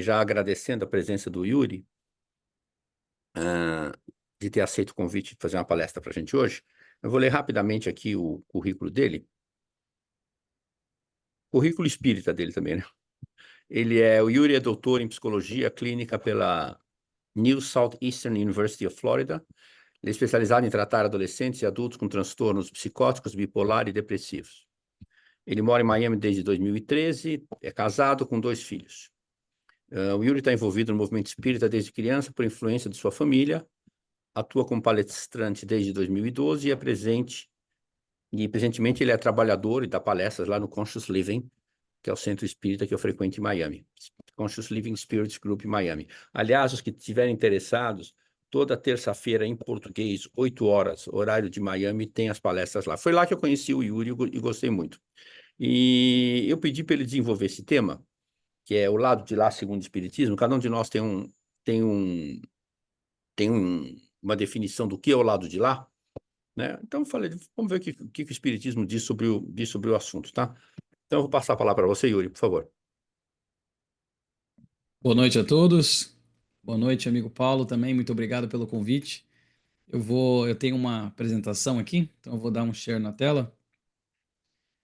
Já agradecendo a presença do Yuri, hã, de ter aceito o convite de fazer uma palestra para a gente hoje. Eu vou ler rapidamente aqui o currículo dele, currículo espírita dele também, né. O Yuri é doutor em psicologia clínica pela New Southeastern University of Florida. Ele é especializado em tratar adolescentes e adultos com transtornos psicóticos, bipolar e depressivos. Ele mora em Miami desde 2013, é casado com 2 filhos. O Yuri está envolvido no movimento espírita desde criança por influência de sua família, atua como palestrante desde 2012 e presentemente ele é trabalhador e dá palestras lá no Conscious Living, que é o centro espírita que eu frequento em Miami. Conscious Living Spirit Group em Miami. Aliás, os que estiverem interessados, toda terça-feira em português, 8 horas, horário de Miami, tem as palestras lá. Foi lá que eu conheci o Yuri e gostei muito. E eu pedi para ele desenvolver esse tema, que é o lado de lá segundo o espiritismo. Cada um de nós tem um tem uma definição do que é o lado de lá, né. Então eu falei: "Vamos ver o que o espiritismo diz sobre o assunto, tá?". Então eu vou passar a palavra para você, Yuri, por favor. Boa noite a todos. Boa noite, amigo Paulo, também. Muito obrigado pelo convite. Eu tenho uma apresentação aqui, então eu vou dar um share na tela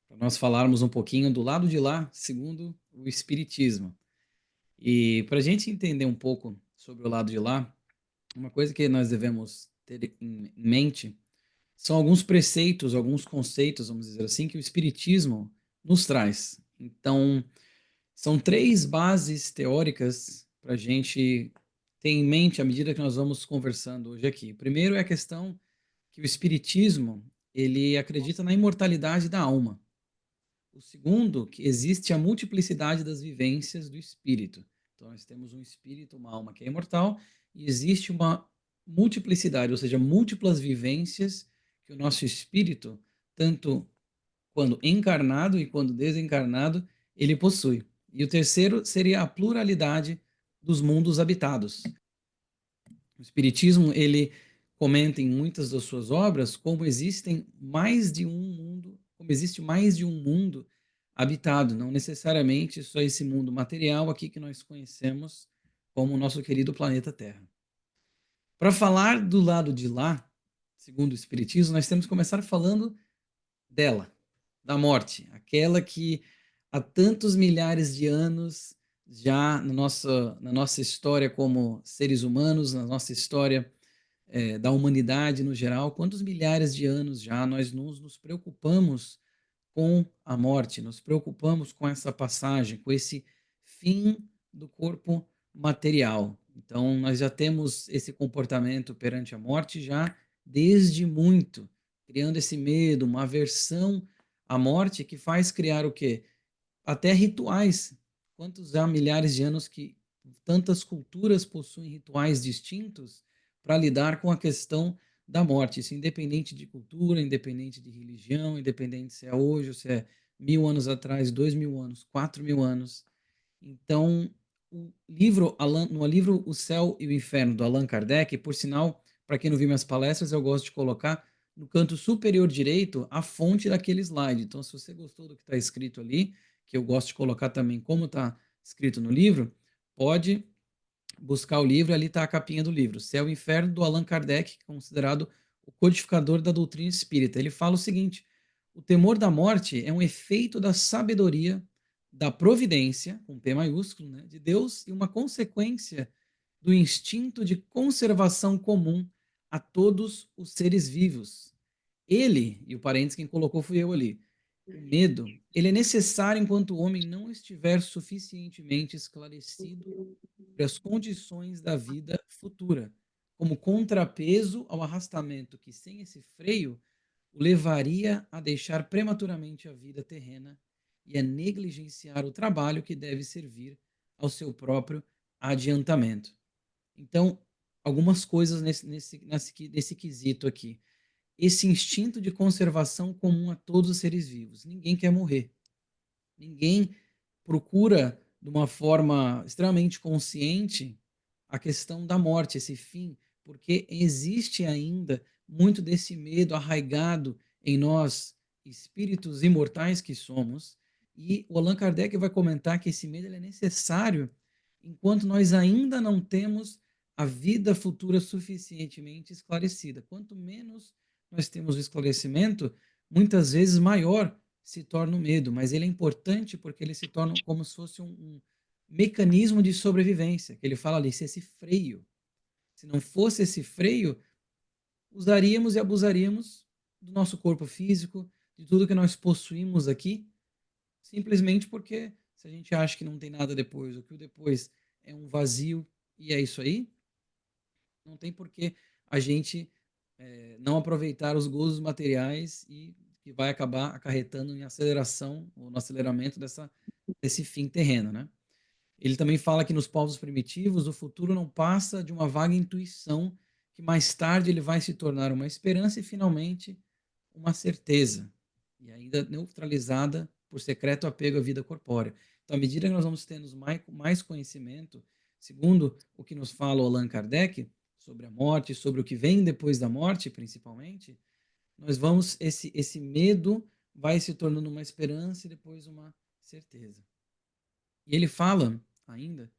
para nós falarmos um pouquinho do lado de lá, segundo o Espiritismo. E para a gente entender um pouco sobre o lado de lá, uma coisa que nós devemos ter em mente são alguns preceitos, alguns conceitos, vamos dizer assim, que o Espiritismo nos traz. Então, são três bases teóricas para a gente ter em mente à medida que nós vamos conversando hoje aqui. Primeiro é a questão que o Espiritismo ele acredita na imortalidade da alma. O segundo, que existe a multiplicidade das vivências do espírito. Então, nós temos um espírito, uma alma que é imortal, e existe uma multiplicidade, ou seja, múltiplas vivências que o nosso espírito, tanto quando encarnado e quando desencarnado, ele possui. E o terceiro seria a pluralidade dos mundos habitados. O Espiritismo, ele comenta em muitas das suas obras como existem mais de um mundo, como existe mais de um mundo habitado, não necessariamente só esse mundo material aqui que nós conhecemos como o nosso querido planeta Terra. Para falar do lado de lá, segundo o Espiritismo, nós temos que começar falando dela, da morte, aquela que há tantos milhares de anos já na nossa história como seres humanos, na nossa história da humanidade no geral, quantos milhares de anos já nós nos preocupamos com a morte, nos preocupamos com essa passagem, com esse fim do corpo material. Então, nós já temos esse comportamento perante a morte já desde muito, criando esse medo, uma aversão à morte que faz criar o quê? Até rituais. Quantos há milhares de anos que tantas culturas possuem rituais distintos para lidar com a questão da morte, isso independente de cultura, independente de religião, independente se é hoje ou se é 1000 anos atrás, 2000 anos, 4000 anos. Então, no livro O Céu e o Inferno, do Allan Kardec, por sinal, para quem não viu minhas palestras, eu gosto de colocar no canto superior direito a fonte daquele slide. Então, se você gostou do que está escrito ali, que eu gosto de colocar também como está escrito no livro, pode buscar o livro, ali está a capinha do livro, Céu e Inferno, do Allan Kardec, considerado o codificador da doutrina espírita. Ele fala o seguinte: o temor da morte é um efeito da sabedoria, da providência, com P maiúsculo, né, de Deus, e uma consequência do instinto de conservação comum a todos os seres vivos. Ele, e o parênteses quem colocou fui eu ali, o medo, ele é necessário enquanto o homem não estiver suficientemente esclarecido sobre as condições da vida futura, como contrapeso ao arrastamento que, sem esse freio, o levaria a deixar prematuramente a vida terrena e a negligenciar o trabalho que deve servir ao seu próprio adiantamento. Então, algumas coisas nesse quesito aqui. Esse instinto de conservação comum a todos os seres vivos. Ninguém quer morrer. Ninguém procura, de uma forma extremamente consciente, a questão da morte, esse fim, porque existe ainda muito desse medo arraigado em nós, espíritos imortais que somos, e o Allan Kardec vai comentar que esse medo ele é necessário enquanto nós ainda não temos a vida futura suficientemente esclarecida. Quanto menos nós temos o esclarecimento, muitas vezes maior se torna o medo, mas ele é importante porque ele se torna como se fosse um mecanismo de sobrevivência, que ele fala ali, esse freio. Se não fosse esse freio, usaríamos e abusaríamos do nosso corpo físico, de tudo que nós possuímos aqui, simplesmente porque se a gente acha que não tem nada depois, ou que o depois é um vazio e é isso aí, não tem por que a gente não aproveitar os gozos materiais e que vai acabar acarretando em aceleração ou no aceleramento desse fim terreno, né? Ele também fala que nos povos primitivos o futuro não passa de uma vaga intuição que mais tarde ele vai se tornar uma esperança e finalmente uma certeza, e ainda neutralizada por secreto apego à vida corpórea. Então, à medida que nós vamos tendo mais conhecimento, segundo o que nos fala o Allan Kardec, sobre a morte, sobre o que vem depois da morte, principalmente, nós vamos, esse medo vai se tornando uma esperança e depois uma certeza. E ele fala ainda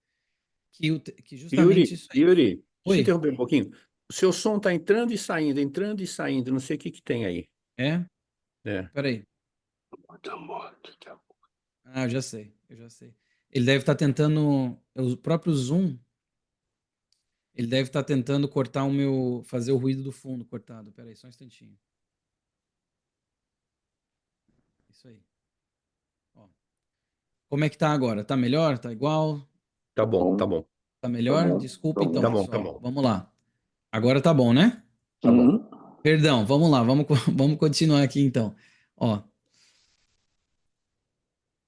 que justamente isso aí. Yuri, deixa eu Oi, interromper um pouquinho. O seu som está entrando e saindo, não sei o que que tem aí. é? É. Peraí. Ah, eu já sei. Ele deve estar tentando, o próprio Zoom, ele deve estar tentando cortar fazer o ruído do fundo cortado. Peraí, só um instantinho. Isso aí. Ó. Como é que tá agora? Tá melhor? Tá igual? Tá bom, tá bom. Tá melhor? Desculpa então, Tá bom, pessoal. tá bom. Vamos lá. Agora tá bom, né? Tá bom. Perdão, vamos lá, vamos continuar aqui então. Ó,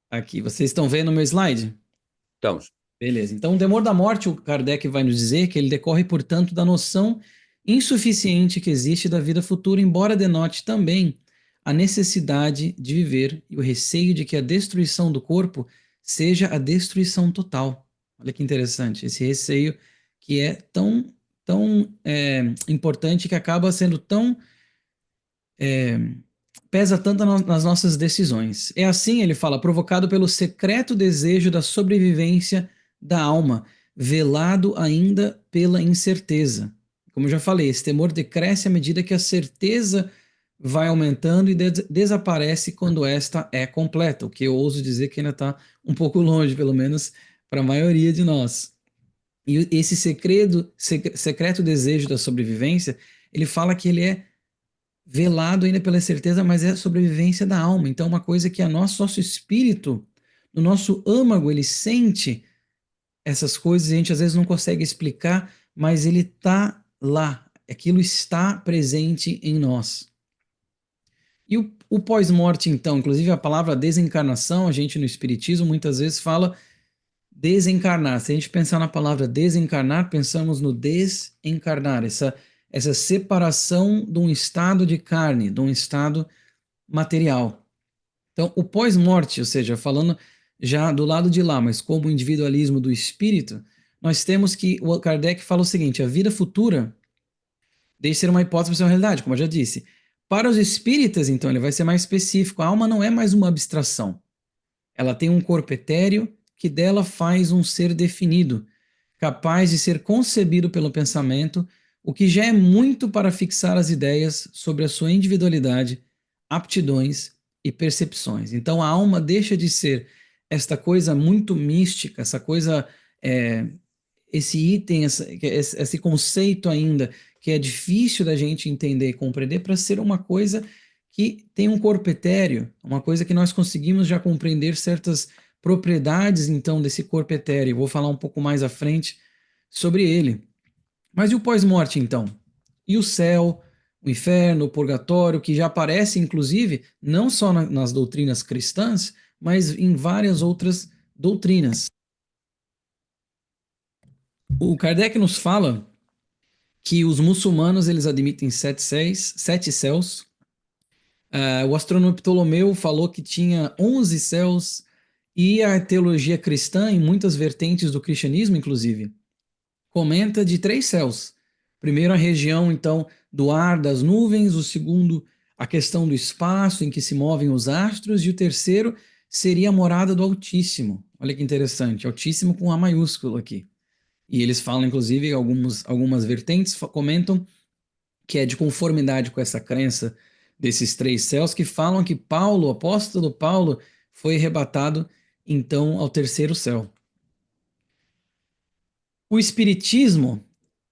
aqui, vocês estão vendo o meu slide? Estamos. Beleza. Então, o temor da morte, o Kardec vai nos dizer que ele decorre, portanto, da noção insuficiente que existe da vida futura, embora denote também a necessidade de viver e o receio de que a destruição do corpo seja a destruição total. Olha que interessante, esse receio que é tão importante, que acaba sendo tão pesa tanto nas nossas decisões. É assim, ele fala, provocado pelo secreto desejo da sobrevivência da alma, velado ainda pela incerteza. Como eu já falei, esse temor decresce à medida que a certeza vai aumentando e desaparece quando esta é completa, o que eu ouso dizer que ainda está um pouco longe, pelo menos para a maioria de nós. E esse secreto desejo da sobrevivência, ele fala que ele é velado ainda pela certeza, mas é a sobrevivência da alma. Então, uma coisa que nosso espírito, no nosso âmago, ele sente essas coisas e a gente às vezes não consegue explicar, mas ele está lá. Aquilo está presente em nós. E o pós-morte, então, inclusive a palavra desencarnação, a gente no Espiritismo muitas vezes fala desencarnar. Se a gente pensar na palavra desencarnar, pensamos no desencarnar, essa separação de um estado de carne, de um estado material. Então, o pós-morte, ou seja, falando já do lado de lá, mas como o individualismo do espírito, nós temos que o Kardec fala o seguinte: a vida futura deixa de ser uma hipótese para ser uma realidade, como eu já disse. Para os espíritas, então, ele vai ser mais específico. A alma não é mais uma abstração. Ela tem um corpo etéreo que dela faz um ser definido, capaz de ser concebido pelo pensamento, o que já é muito para fixar as ideias sobre a sua individualidade, aptidões e percepções. Então a alma deixa de ser esta coisa muito mística, essa coisa, esse item, esse conceito ainda que é difícil da gente entender e compreender, para ser uma coisa que tem um corpo etéreo, uma coisa que nós conseguimos já compreender certas propriedades, então, desse corpo etéreo. Vou falar um pouco mais à frente sobre ele. Mas e o pós-morte, então? E o céu, o inferno, o purgatório, que já aparece, inclusive, não só nas doutrinas cristãs, mas em várias outras doutrinas. O Kardec nos fala que os muçulmanos eles admitem sete céus. O astrônomo Ptolomeu falou que tinha 11 céus, e a teologia cristã, em muitas vertentes do cristianismo, inclusive, comenta de 3 céus. Primeiro, a região, então, do ar, das nuvens. O segundo, a questão do espaço em que se movem os astros. E o terceiro seria a morada do Altíssimo, Olha que interessante, Altíssimo com A maiúsculo aqui. E eles falam, inclusive, algumas vertentes comentam que é de conformidade com essa crença desses três céus, que falam que Paulo, o apóstolo Paulo, foi arrebatado então ao terceiro céu. O Espiritismo,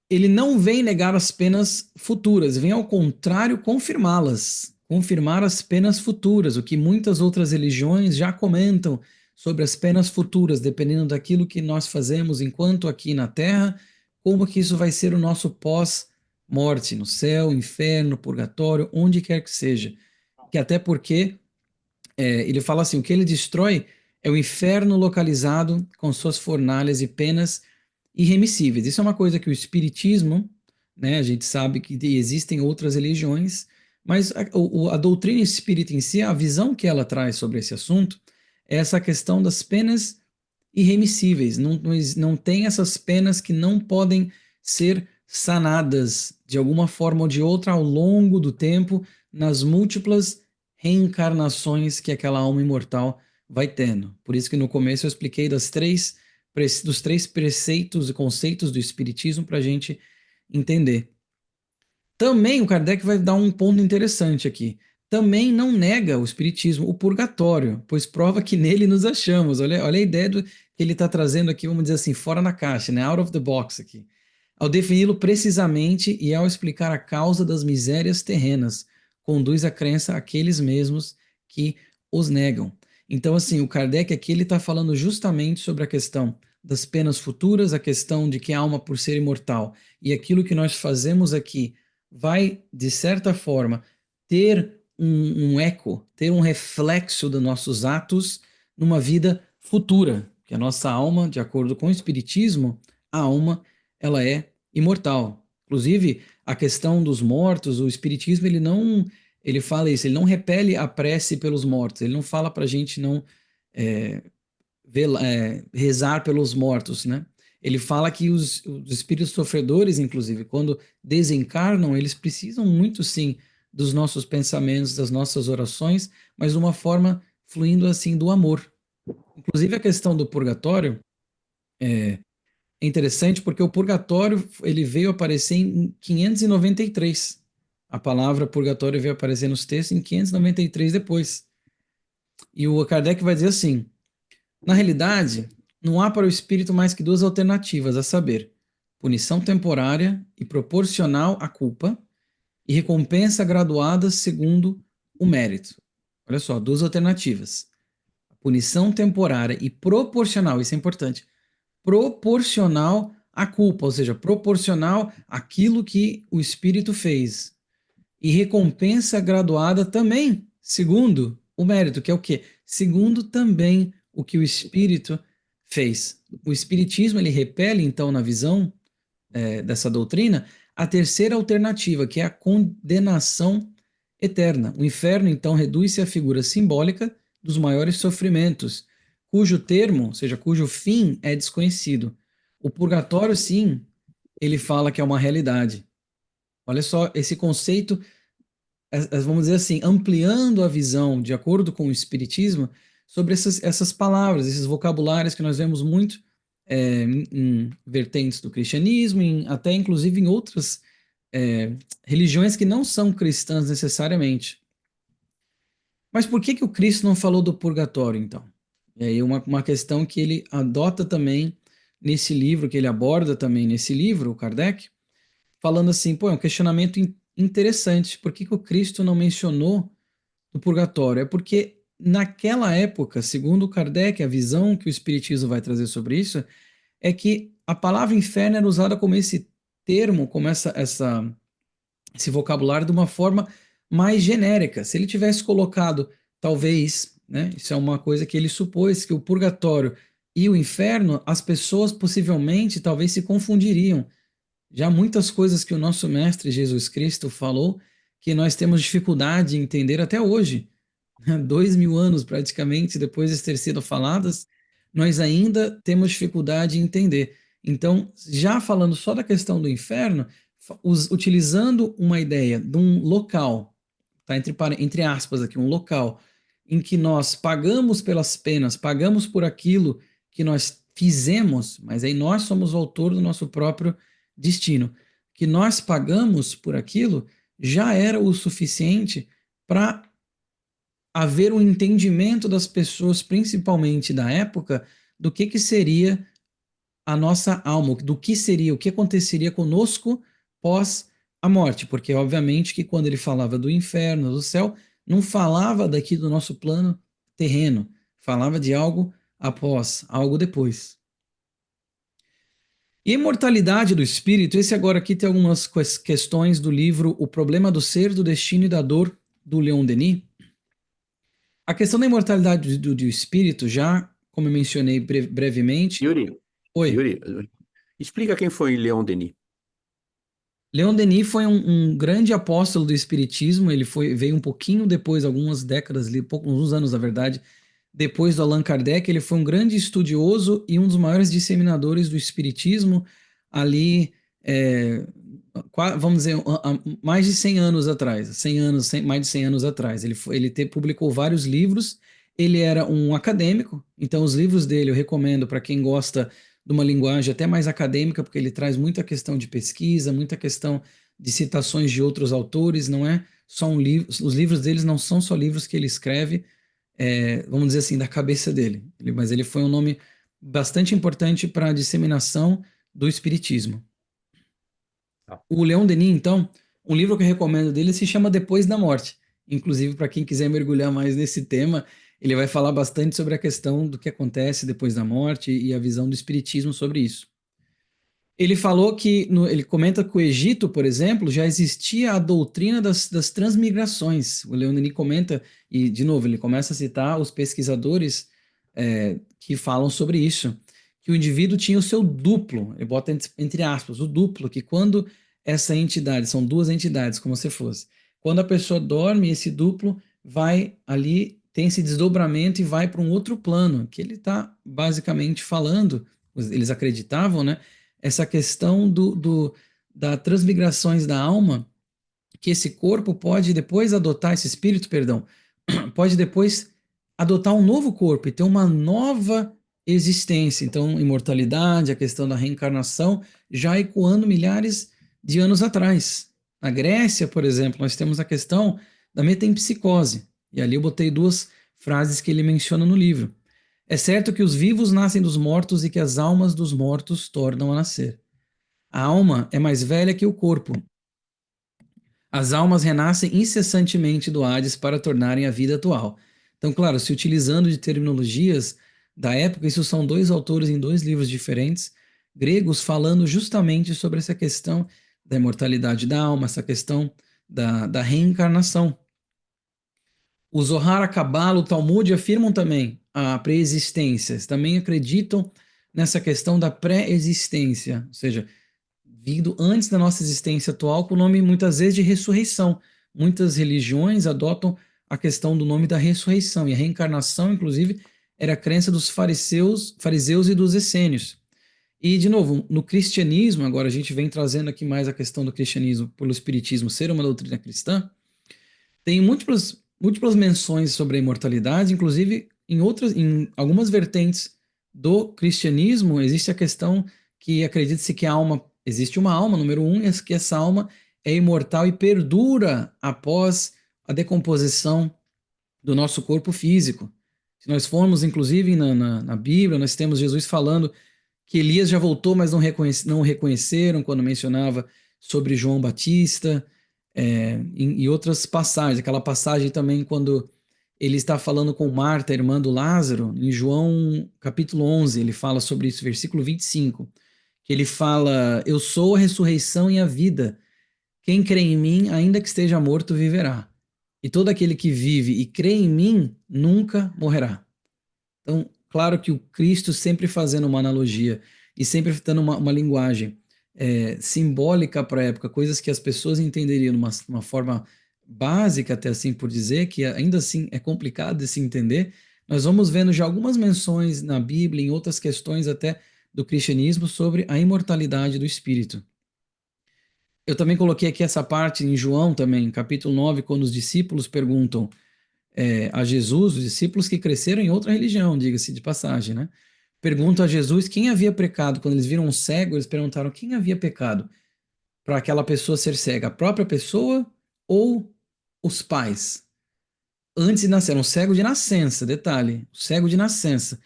ele não vem negar as penas futuras, vem ao contrário confirmá-las, confirmar as penas futuras, o que muitas outras religiões já comentam sobre as penas futuras, dependendo daquilo que nós fazemos enquanto aqui na Terra, como que isso vai ser o nosso pós-morte, no céu, inferno, purgatório, onde quer que seja. Que até porque ele fala assim, o que ele destrói é o inferno localizado com suas fornalhas e penas irremissíveis. Isso é uma coisa que o Espiritismo, né, a gente sabe que existem outras religiões, mas a doutrina espírita em si, a visão que ela traz sobre esse assunto, é essa questão das penas irremissíveis. Não tem essas penas que não podem ser sanadas de alguma forma ou de outra ao longo do tempo, nas múltiplas reencarnações que aquela alma imortal vai tendo. Por isso que no começo eu expliquei dos três preceitos e conceitos do Espiritismo para a gente entender. Também o Kardec vai dar um ponto interessante aqui. Também não nega o Espiritismo o purgatório, pois prova que nele nos achamos. Olha a ideia que ele está trazendo aqui, vamos dizer assim, fora na caixa, né? Out of the box aqui. Ao defini-lo precisamente e ao explicar a causa das misérias terrenas, conduz a crença àqueles mesmos que os negam. Então, assim, o Kardec aqui ele está falando justamente sobre a questão das penas futuras, a questão de que a alma, por ser imortal, e aquilo que nós fazemos aqui vai, de certa forma, ter um eco, ter um reflexo dos nossos atos numa vida futura, que a nossa alma, de acordo com o Espiritismo, a alma, ela é imortal. Inclusive, a questão dos mortos, o Espiritismo, ele fala isso, ele não repele a prece pelos mortos, ele não fala para a gente não rezar pelos mortos, né? Ele fala que os espíritos sofredores, inclusive, quando desencarnam, eles precisam muito, sim, dos nossos pensamentos, das nossas orações, mas de uma forma fluindo, assim, do amor. Inclusive, a questão do purgatório é interessante porque o purgatório ele veio aparecer em 593. A palavra purgatório veio aparecer nos textos em 593 depois. E o Kardec vai dizer assim: na realidade, não há para o espírito mais que duas alternativas, a saber, punição temporária e proporcional à culpa, e recompensa graduada segundo o mérito. Olha só, duas alternativas. A punição temporária e proporcional, isso é importante, proporcional à culpa, ou seja, proporcional àquilo que o espírito fez. E recompensa graduada também, segundo o mérito, que é o quê? Segundo também o que o espírito fez. O espiritismo ele repele, então, na visão dessa doutrina, a terceira alternativa, que é a condenação eterna. O inferno, então, reduz-se à figura simbólica dos maiores sofrimentos, cujo termo, ou seja, cujo fim é desconhecido. O purgatório, sim, ele fala que é uma realidade. Olha só, esse conceito, vamos dizer assim, ampliando a visão, de acordo com o Espiritismo, sobre essas palavras, esses vocabulários que nós vemos muito em vertentes do cristianismo, até inclusive em outras religiões que não são cristãs necessariamente. Mas por que o Cristo não falou do purgatório, então? E aí uma questão que ele adota também nesse livro, que ele aborda também nesse livro, o Kardec, falando assim, pô, é um questionamento interessante, por que o Cristo não mencionou o purgatório? É porque naquela época, segundo o Kardec, a visão que o Espiritismo vai trazer sobre isso, é que a palavra inferno era usada como esse termo, como esse vocabulário de uma forma mais genérica. Se ele tivesse colocado, talvez, né, isso é uma coisa que ele supôs, que o purgatório e o inferno, as pessoas possivelmente talvez se confundiriam. Já muitas coisas que o nosso mestre Jesus Cristo falou que nós temos dificuldade de entender até hoje. 2000 anos praticamente depois de ter sido faladas, nós ainda temos dificuldade em entender. Então, já falando só da questão do inferno, utilizando uma ideia de um local, tá? Entre aspas aqui, um local em que nós pagamos pelas penas, pagamos por aquilo que nós fizemos, mas aí nós somos o autor do nosso próprio destino. Que nós pagamos por aquilo já era o suficiente para haver um entendimento das pessoas, principalmente da época, do que seria a nossa alma, do que seria, o que aconteceria conosco pós a morte, porque obviamente que quando ele falava do inferno, do céu, não falava daqui do nosso plano terreno, falava de algo após, algo depois. E a imortalidade do espírito, esse agora aqui tem algumas questões do livro O Problema do Ser, do Destino e da Dor, do Leon Denis. A questão da imortalidade do espírito, já como eu mencionei brevemente. Yuri, Oi. Yuri, explica quem foi Leon Denis. Leon Denis foi um grande apóstolo do espiritismo. Ele veio um pouquinho depois, algumas décadas, uns anos na verdade, depois do Allan Kardec. Ele foi um grande estudioso e um dos maiores disseminadores do espiritismo ali, vamos dizer, mais de 100 anos atrás, 100 anos, mais de 100 anos atrás. Ele publicou vários livros. Ele era um acadêmico, então os livros dele eu recomendo para quem gosta de uma linguagem até mais acadêmica, porque ele traz muita questão de pesquisa, muita questão de citações de outros autores. Não é só um livro, os livros deles não são só livros que ele escreve, vamos dizer assim, da cabeça dele. Mas ele foi um nome bastante importante para a disseminação do espiritismo. O Leon Denis, então, um livro que eu recomendo dele se chama Depois da Morte. Inclusive, para quem quiser mergulhar mais nesse tema, ele vai falar bastante sobre a questão do que acontece depois da morte e a visão do espiritismo sobre isso. Ele falou que, ele comenta que o Egito, por exemplo, já existia a doutrina das transmigrações. O Leon Denis comenta, e de novo, ele começa a citar os pesquisadores que falam sobre isso, que o indivíduo tinha o seu duplo, ele bota entre aspas, o duplo, que quando essa entidade, são duas entidades, como se fosse, quando a pessoa dorme, esse duplo vai ali, tem esse desdobramento e vai para um outro plano, que ele está basicamente falando, eles acreditavam, né? Essa questão da transmigrações da alma, que esse corpo pode depois adotar, esse espírito, perdão, pode depois adotar um novo corpo e ter uma nova existência. Então, imortalidade, a questão da reencarnação, já ecoando milhares de anos atrás. Na Grécia, por exemplo, nós temos a questão da metempsicose. E ali eu botei duas frases que ele menciona no livro. É certo que os vivos nascem dos mortos e que as almas dos mortos tornam a nascer. A alma é mais velha que o corpo. As almas renascem incessantemente do Hades para tornarem a vida atual. Então, claro, se utilizando de terminologias da época, isso são dois autores em dois livros diferentes, gregos, falando justamente sobre essa questão da imortalidade da alma, essa questão da reencarnação. O Zohar, a Cabala, o Talmud afirmam também a pré-existência, também acreditam nessa questão da pré-existência, ou seja, vindo antes da nossa existência atual, com o nome muitas vezes de ressurreição. Muitas religiões adotam a questão do nome da ressurreição, e a reencarnação, inclusive, era a crença dos fariseus e dos essênios. E, de novo, no cristianismo, agora a gente vem trazendo aqui mais a questão do cristianismo pelo espiritismo ser uma doutrina cristã, tem múltiplas menções sobre a imortalidade, inclusive em algumas vertentes do cristianismo existe a questão que acredita-se que a alma, existe uma alma, número um, e que essa alma é imortal e perdura após a decomposição do nosso corpo físico. Se nós formos, inclusive, na Bíblia, nós temos Jesus falando que Elias já voltou, mas não reconheceram quando mencionava sobre João Batista, e outras passagens. Aquela passagem também quando ele está falando com Marta, irmã do Lázaro, em João capítulo 11, ele fala sobre isso, versículo 25, que ele fala, eu sou a ressurreição e a vida, quem crê em mim, ainda que esteja morto, viverá. E todo aquele que vive e crê em mim, nunca morrerá. Então, claro que o Cristo sempre fazendo uma analogia e sempre dando uma linguagem simbólica para a época, coisas que as pessoas entenderiam de uma forma básica, até assim por dizer, que ainda assim é complicado de se entender. Nós vamos vendo já algumas menções na Bíblia, em outras questões até do cristianismo, sobre a imortalidade do espírito. Eu também coloquei aqui essa parte em João também, capítulo 9, quando os discípulos perguntam a Jesus, os discípulos que cresceram em outra religião, diga-se de passagem, né? perguntam a Jesus quem havia pecado. Quando eles viram um cego, eles perguntaram quem havia pecado para aquela pessoa ser cega, a própria pessoa ou os pais? Antes de nascer, era um cego de nascença, detalhe, cego de nascença.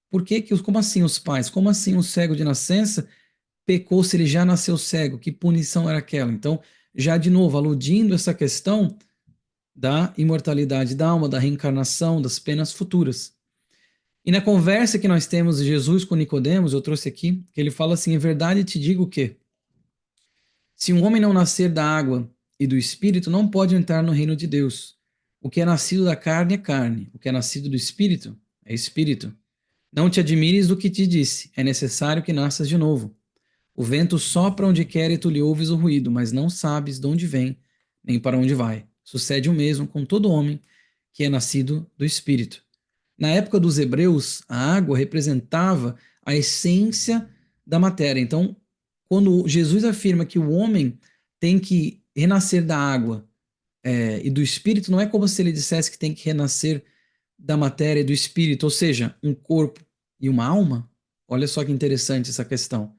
Por que como assim os pais? Como assim um cego de nascença pecou se ele já nasceu cego? Que punição era aquela? Então, já de novo, aludindo essa questão da imortalidade da alma, da reencarnação, das penas futuras. E na conversa que nós temos de Jesus com Nicodemos, eu trouxe aqui, que ele fala assim: em verdade te digo que se um homem não nascer da água e do espírito, não pode entrar no reino de Deus. O que é nascido da carne é carne, o que é nascido do espírito é espírito. Não te admires do que te disse, é necessário que nasças de novo. O vento sopra onde quer e tu lhe ouves o ruído, mas não sabes de onde vem, nem para onde vai. Sucede o mesmo com todo homem que é nascido do espírito. Na época dos hebreus, a água representava a essência da matéria. Então, quando Jesus afirma que o homem tem que renascer da água e do espírito, não é como se ele dissesse que tem que renascer da matéria e do espírito, ou seja, um corpo e uma alma. Olha só que interessante essa questão.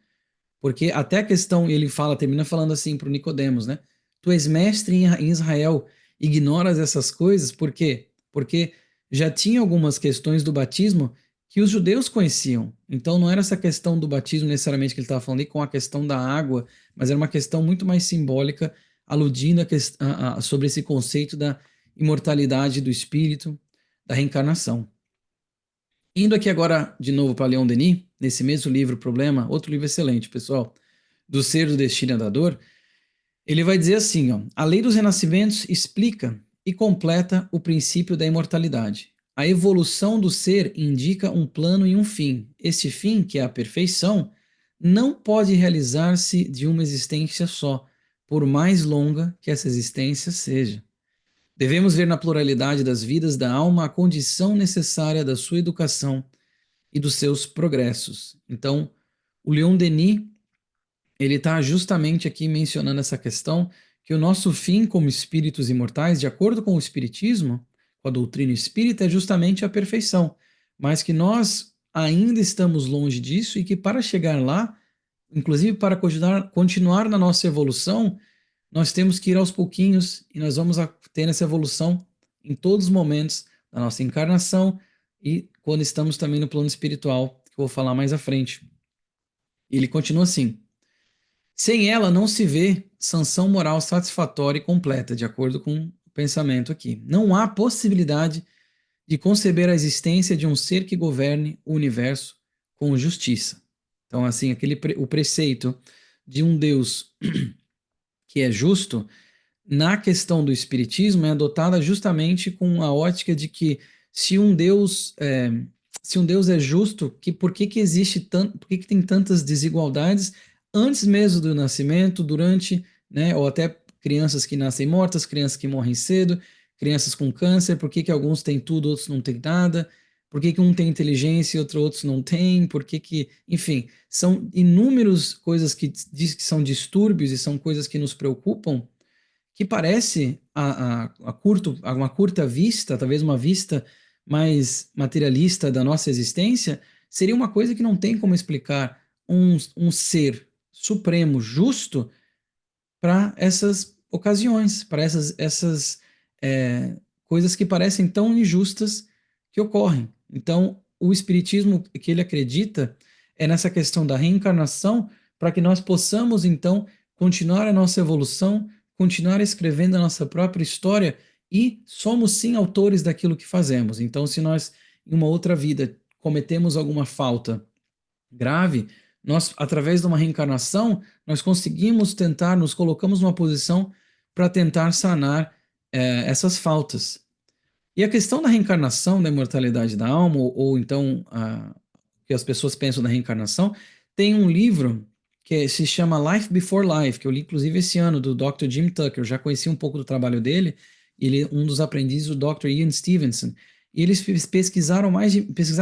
Porque até a questão, ele fala, termina falando assim para o Nicodemos, né? Tu és mestre em Israel, ignoras essas coisas, por quê? Porque já tinha algumas questões do batismo que os judeus conheciam. Então não era essa questão do batismo necessariamente que ele estava falando ali com a questão da água, mas era uma questão muito mais simbólica, aludindo sobre esse conceito da imortalidade do espírito, da reencarnação. Indo aqui agora de novo para Leon Denis, nesse mesmo livro, Problema, outro livro excelente, pessoal, do Ser, do Destino e da Dor, ele vai dizer assim, ó, a lei dos renascimentos explica e completa o princípio da imortalidade. A evolução do ser indica um plano e um fim. Esse fim, que é a perfeição, não pode realizar-se de uma existência só, por mais longa que essa existência seja. Devemos ver na pluralidade das vidas da alma a condição necessária da sua educação e dos seus progressos. Então, o Leon Denis, ele está justamente aqui mencionando essa questão que o nosso fim como espíritos imortais, de acordo com o espiritismo, com a doutrina espírita, é justamente a perfeição, mas que nós ainda estamos longe disso e que para chegar lá, inclusive para continuar na nossa evolução, nós temos que ir aos pouquinhos e nós vamos ter essa evolução em todos os momentos da nossa encarnação e quando estamos também no plano espiritual, que eu vou falar mais à frente. Ele continua assim: sem ela não se vê sanção moral satisfatória e completa, de acordo com o pensamento aqui. Não há possibilidade de conceber a existência de um ser que governe o universo com justiça. Então, assim, o preceito de um Deus que é justo, na questão do espiritismo, é adotada justamente com a ótica de que se um Deus é justo, por que existe por que tem tantas desigualdades antes mesmo do nascimento, durante, né, ou até crianças que nascem mortas, crianças que morrem cedo, crianças com câncer, por que alguns têm tudo, outros não têm nada, por que um tem inteligência e outros não têm, enfim, são inúmeras coisas que diz que são distúrbios e são coisas que nos preocupam, que parece a uma curta vista, talvez uma vista mais materialista da nossa existência, seria uma coisa que não tem como explicar um ser supremo, justo, para essas ocasiões, para essas coisas que parecem tão injustas que ocorrem. Então, o espiritismo que ele acredita é nessa questão da reencarnação, para que nós possamos, então, continuar a nossa evolução, continuar escrevendo a nossa própria história e somos sim autores daquilo que fazemos. Então, se nós, em uma outra vida, cometemos alguma falta grave, nós, através de uma reencarnação, nós conseguimos tentar, nos colocamos numa posição para tentar sanar essas faltas. E a questão da reencarnação, da imortalidade da alma, ou então que as pessoas pensam na reencarnação, tem um livro que se chama Life Before Life, que eu li inclusive esse ano, do Dr. Jim Tucker. Eu já conheci um pouco do trabalho dele, ele é um dos aprendizes do Dr. Ian Stevenson. E eles pesquisaram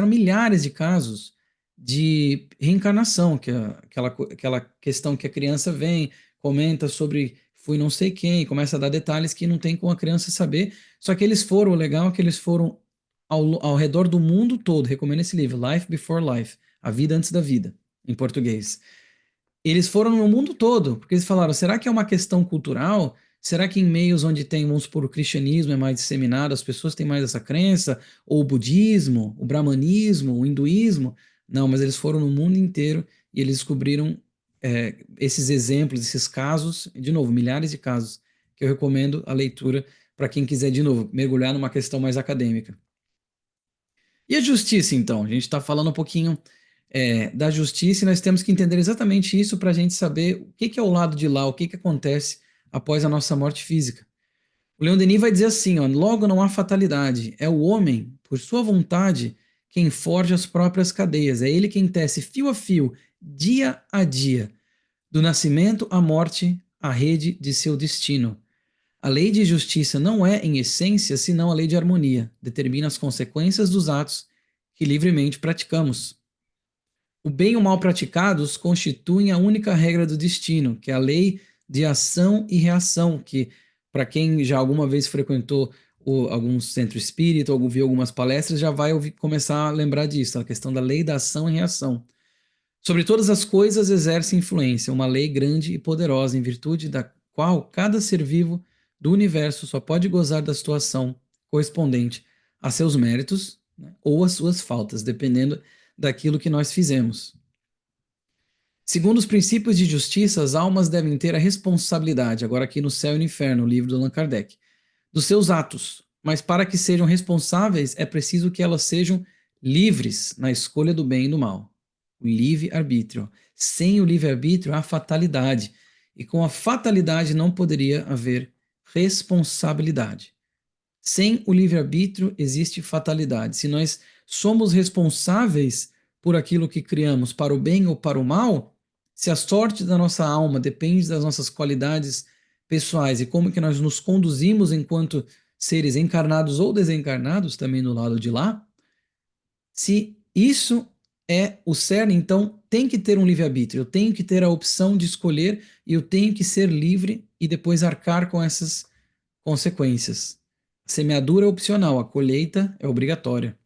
milhares de casos de reencarnação, que é aquela questão que a criança vem, comenta sobre fui não sei quem, começa a dar detalhes que não tem como a criança saber. Só que o legal é que eles foram ao redor do mundo todo. Recomendo esse livro, Life Before Life, A Vida Antes da Vida, em português. Eles foram no mundo todo, porque eles falaram, será que é uma questão cultural? Será que em meios onde tem, vamos supor, o cristianismo é mais disseminado, as pessoas têm mais essa crença? Ou o budismo, o brahmanismo, o hinduísmo? Não, mas eles foram no mundo inteiro e eles descobriram esses exemplos, esses casos, de novo, milhares de casos, que eu recomendo a leitura para quem quiser, de novo, mergulhar numa questão mais acadêmica. E a justiça, então? A gente está falando um pouquinho da justiça e nós temos que entender exatamente isso para a gente saber o que é o lado de lá, o que acontece após a nossa morte física. O Leon Denis vai dizer assim, ó, logo não há fatalidade, é o homem, por sua vontade, quem forja as próprias cadeias, é ele quem tece fio a fio, dia a dia, do nascimento à morte, a rede de seu destino. A lei de justiça não é, em essência, senão a lei de harmonia, determina as consequências dos atos que livremente praticamos. O bem e o mal praticados constituem a única regra do destino, que é a lei de ação e reação, que, para quem já alguma vez frequentou algum centro espírita ou viu algumas palestras, já vai começar a lembrar disso, a questão da lei da ação e reação. Sobre todas as coisas exerce influência, uma lei grande e poderosa, em virtude da qual cada ser vivo do universo só pode gozar da situação correspondente a seus méritos, né, ou às suas faltas, dependendo daquilo que nós fizemos. Segundo os princípios de justiça, as almas devem ter a responsabilidade, agora aqui no Céu e no Inferno, o livro do Allan Kardec, dos seus atos, mas para que sejam responsáveis é preciso que elas sejam livres na escolha do bem e do mal. O livre-arbítrio. Sem o livre-arbítrio há fatalidade, e com a fatalidade não poderia haver responsabilidade. Sem o livre-arbítrio existe fatalidade. Se nós somos responsáveis por aquilo que criamos, para o bem ou para o mal, se a sorte da nossa alma depende das nossas qualidades pessoais e como que nós nos conduzimos enquanto seres encarnados ou desencarnados, também no lado de lá, se isso é o cerne, então tem que ter um livre-arbítrio, eu tenho que ter a opção de escolher e eu tenho que ser livre e depois arcar com essas consequências. A semeadura é opcional, a colheita é obrigatória.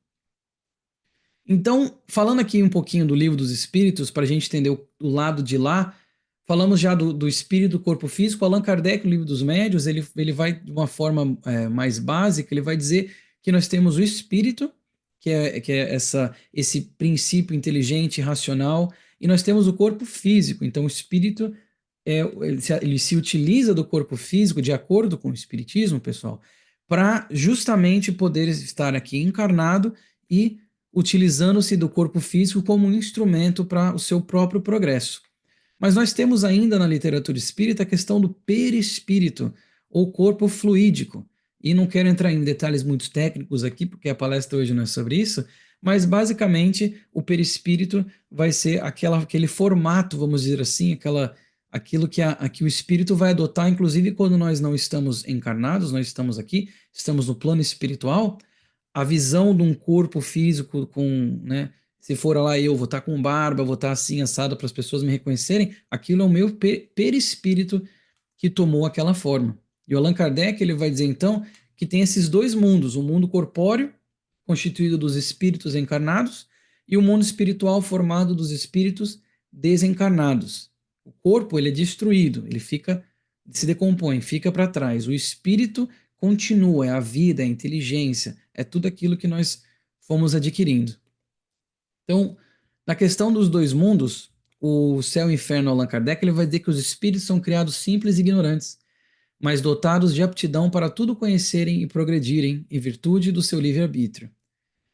Então, falando aqui um pouquinho do Livro dos Espíritos, para a gente entender o lado de lá, falamos já do espírito, do corpo físico. Allan Kardec, no Livro dos Médiuns, ele vai de uma forma mais básica, ele vai dizer que nós temos o espírito, que é esse princípio inteligente e racional, e nós temos o corpo físico. Então, o espírito, ele se utiliza do corpo físico, de acordo com o espiritismo, pessoal, para justamente poder estar aqui encarnado e utilizando-se do corpo físico como um instrumento para o seu próprio progresso. Mas nós temos ainda na literatura espírita a questão do perispírito, ou corpo fluídico. E não quero entrar em detalhes muito técnicos aqui, porque a palestra hoje não é sobre isso, mas basicamente o perispírito vai ser aquele formato, vamos dizer assim, aquilo que o espírito vai adotar, inclusive quando nós não estamos encarnados, nós estamos aqui, estamos no plano espiritual, a visão de um corpo físico com, né, se for lá eu vou estar com barba, vou estar assim assado para as pessoas me reconhecerem, aquilo é o meu perispírito que tomou aquela forma. E o Allan Kardec ele vai dizer então que tem esses dois mundos, o mundo corpóreo, constituído dos espíritos encarnados, e o mundo espiritual formado dos espíritos desencarnados. O corpo ele é destruído, ele se decompõe, fica para trás. O espírito continua, é a vida, é a inteligência, é tudo aquilo que nós fomos adquirindo. Então, na questão dos dois mundos, o céu e o inferno, Allan Kardec, ele vai dizer que os espíritos são criados simples e ignorantes, mas dotados de aptidão para tudo conhecerem e progredirem em virtude do seu livre-arbítrio.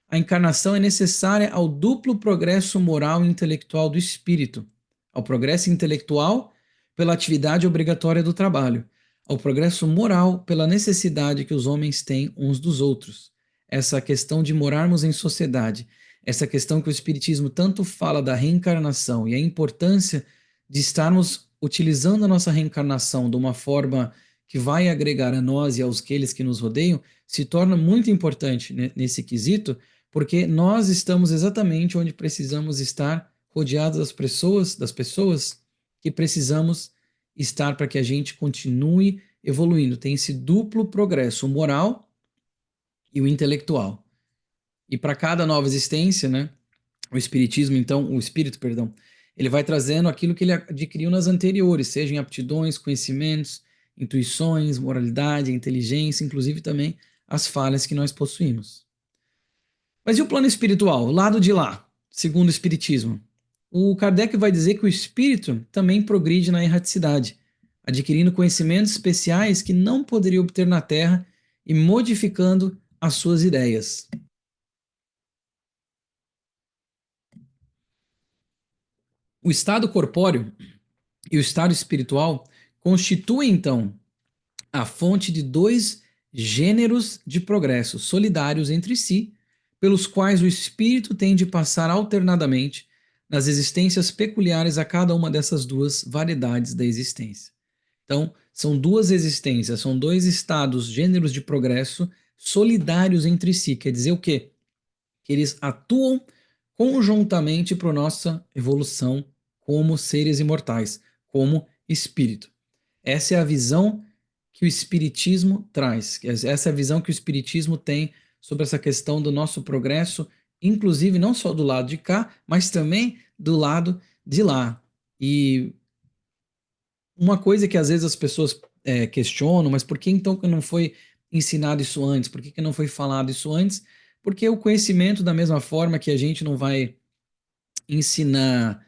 A encarnação é necessária ao duplo progresso moral e intelectual do espírito, ao progresso intelectual pela atividade obrigatória do trabalho, ao progresso moral pela necessidade que os homens têm uns dos outros. Essa questão de morarmos em sociedade, essa questão que o Espiritismo tanto fala da reencarnação e a importância de estarmos utilizando a nossa reencarnação de uma forma que vai agregar a nós e aos aqueles que nos rodeiam, se torna muito importante nesse quesito, porque nós estamos exatamente onde precisamos estar, rodeados das pessoas que precisamos estar para que a gente continue evoluindo. Tem esse duplo progresso, o moral e o intelectual. E para cada nova existência, né, O espiritismo, então, o espírito, perdão, ele vai trazendo aquilo que ele adquiriu nas anteriores, seja em aptidões, conhecimentos, intuições, moralidade, inteligência, inclusive também as falhas que nós possuímos. Mas e o plano espiritual, o lado de lá, segundo o espiritismo? O Kardec vai dizer que o espírito também progride na erraticidade, adquirindo conhecimentos especiais que não poderia obter na Terra e modificando as suas ideias. O estado corpóreo e o estado espiritual constituem, então, a fonte de dois gêneros de progresso solidários entre si, pelos quais o espírito tem de passar alternadamente nas existências peculiares a cada uma dessas duas variedades da existência. Então, são duas existências, são dois estados, gêneros de progresso solidários entre si. Quer dizer o quê? Que eles atuam conjuntamente para a nossa evolução como seres imortais, como espírito. Essa é a visão que o Espiritismo traz. Essa é a visão que o Espiritismo tem sobre essa questão do nosso progresso, inclusive não só do lado de cá, mas também do lado de lá. E uma coisa que às vezes as pessoas questionam, mas por que então que não foi ensinado isso antes? Por que não foi falado isso antes? Porque o conhecimento, da mesma forma que a gente não vai ensinar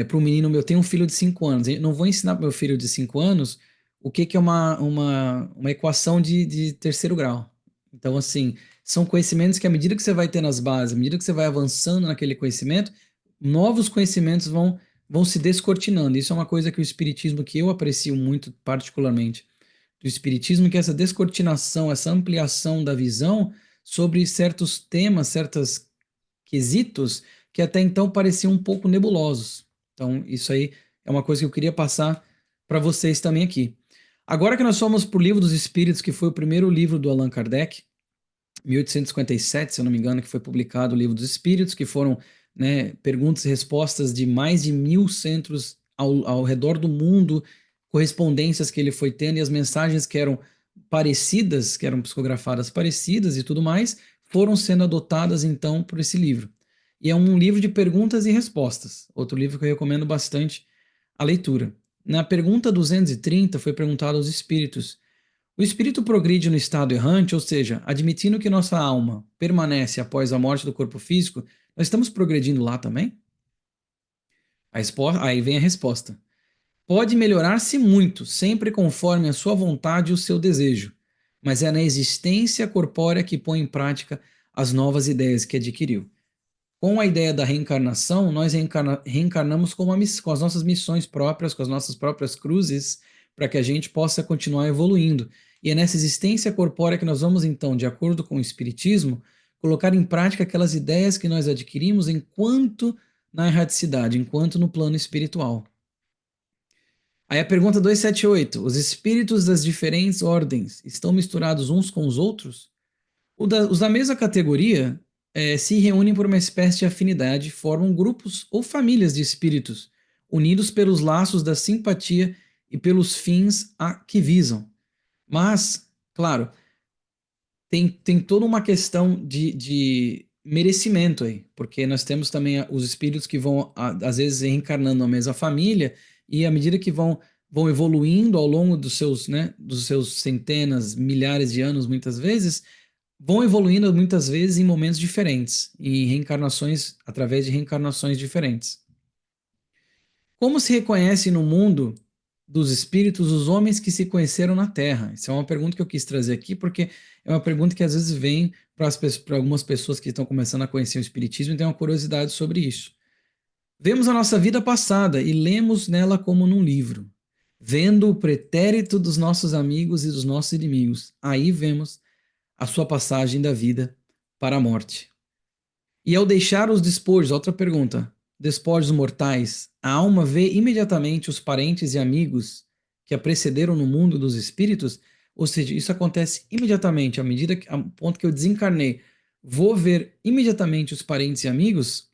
para o menino meu, tem um filho de 5 anos, eu não vou ensinar para meu filho de 5 anos o que, que é uma equação de terceiro grau. Então, assim, são conhecimentos que, à medida que você vai tendo as bases, à medida que você vai avançando naquele conhecimento, novos conhecimentos vão se descortinando. Isso é uma coisa que o Espiritismo, que eu aprecio muito particularmente, do Espiritismo, que é essa descortinação, essa ampliação da visão sobre certos temas, certos quesitos que até então pareciam um pouco nebulosos. Então, isso aí é uma coisa que eu queria passar para vocês também aqui. Agora que nós fomos para o Livro dos Espíritos, que foi o primeiro livro do Allan Kardec, 1857, se eu não me engano, que foi publicado o Livro dos Espíritos, que foram, né, perguntas e respostas de mais de 1000 centros ao redor do mundo, correspondências que ele foi tendo e as mensagens que eram parecidas, que eram psicografadas parecidas e tudo mais, foram sendo adotadas então por esse livro. E é um livro de perguntas e respostas, outro livro que eu recomendo bastante a leitura. Na pergunta 230 foi perguntado aos espíritos: o espírito progride no estado errante, ou seja, admitindo que nossa alma permanece após a morte do corpo físico, nós estamos progredindo lá também? Aí vem a resposta. Pode melhorar-se muito, sempre conforme a sua vontade e o seu desejo, mas é na existência corpórea que põe em prática as novas ideias que adquiriu. Com a ideia da reencarnação, nós reencarnamos com as nossas missões próprias, com as nossas próprias cruzes, para que a gente possa continuar evoluindo. E é nessa existência corpórea que nós vamos, então, de acordo com o Espiritismo, colocar em prática aquelas ideias que nós adquirimos enquanto na erraticidade, enquanto no plano espiritual. Aí a pergunta 278: os espíritos das diferentes ordens estão misturados uns com os outros? Os da mesma categoria se reúnem por uma espécie de afinidade, formam grupos ou famílias de espíritos, unidos pelos laços da simpatia e pelos fins a que visam. Mas, claro, tem toda uma questão de merecimento aí, porque nós temos também os espíritos que vão, às vezes, reencarnando na mesma família, e à medida que vão evoluindo ao longo dos seus centenas, milhares de anos, muitas vezes, vão evoluindo muitas vezes em momentos diferentes, em reencarnações, através de reencarnações diferentes. Como se reconhece no mundo dos espíritos os homens que se conheceram na Terra? Isso é uma pergunta que eu quis trazer aqui, porque é uma pergunta que às vezes vem para algumas pessoas que estão começando a conhecer o espiritismo e têm uma curiosidade sobre isso. Vemos a nossa vida passada e lemos nela como num livro, vendo o pretérito dos nossos amigos e dos nossos inimigos. Aí vemos a sua passagem da vida para a morte. E ao deixar os despojos, outra pergunta, despojos mortais, a alma vê imediatamente os parentes e amigos que a precederam no mundo dos espíritos? Ou seja, isso acontece imediatamente, à medida que, ao ponto que eu desencarnei, vou ver imediatamente os parentes e amigos?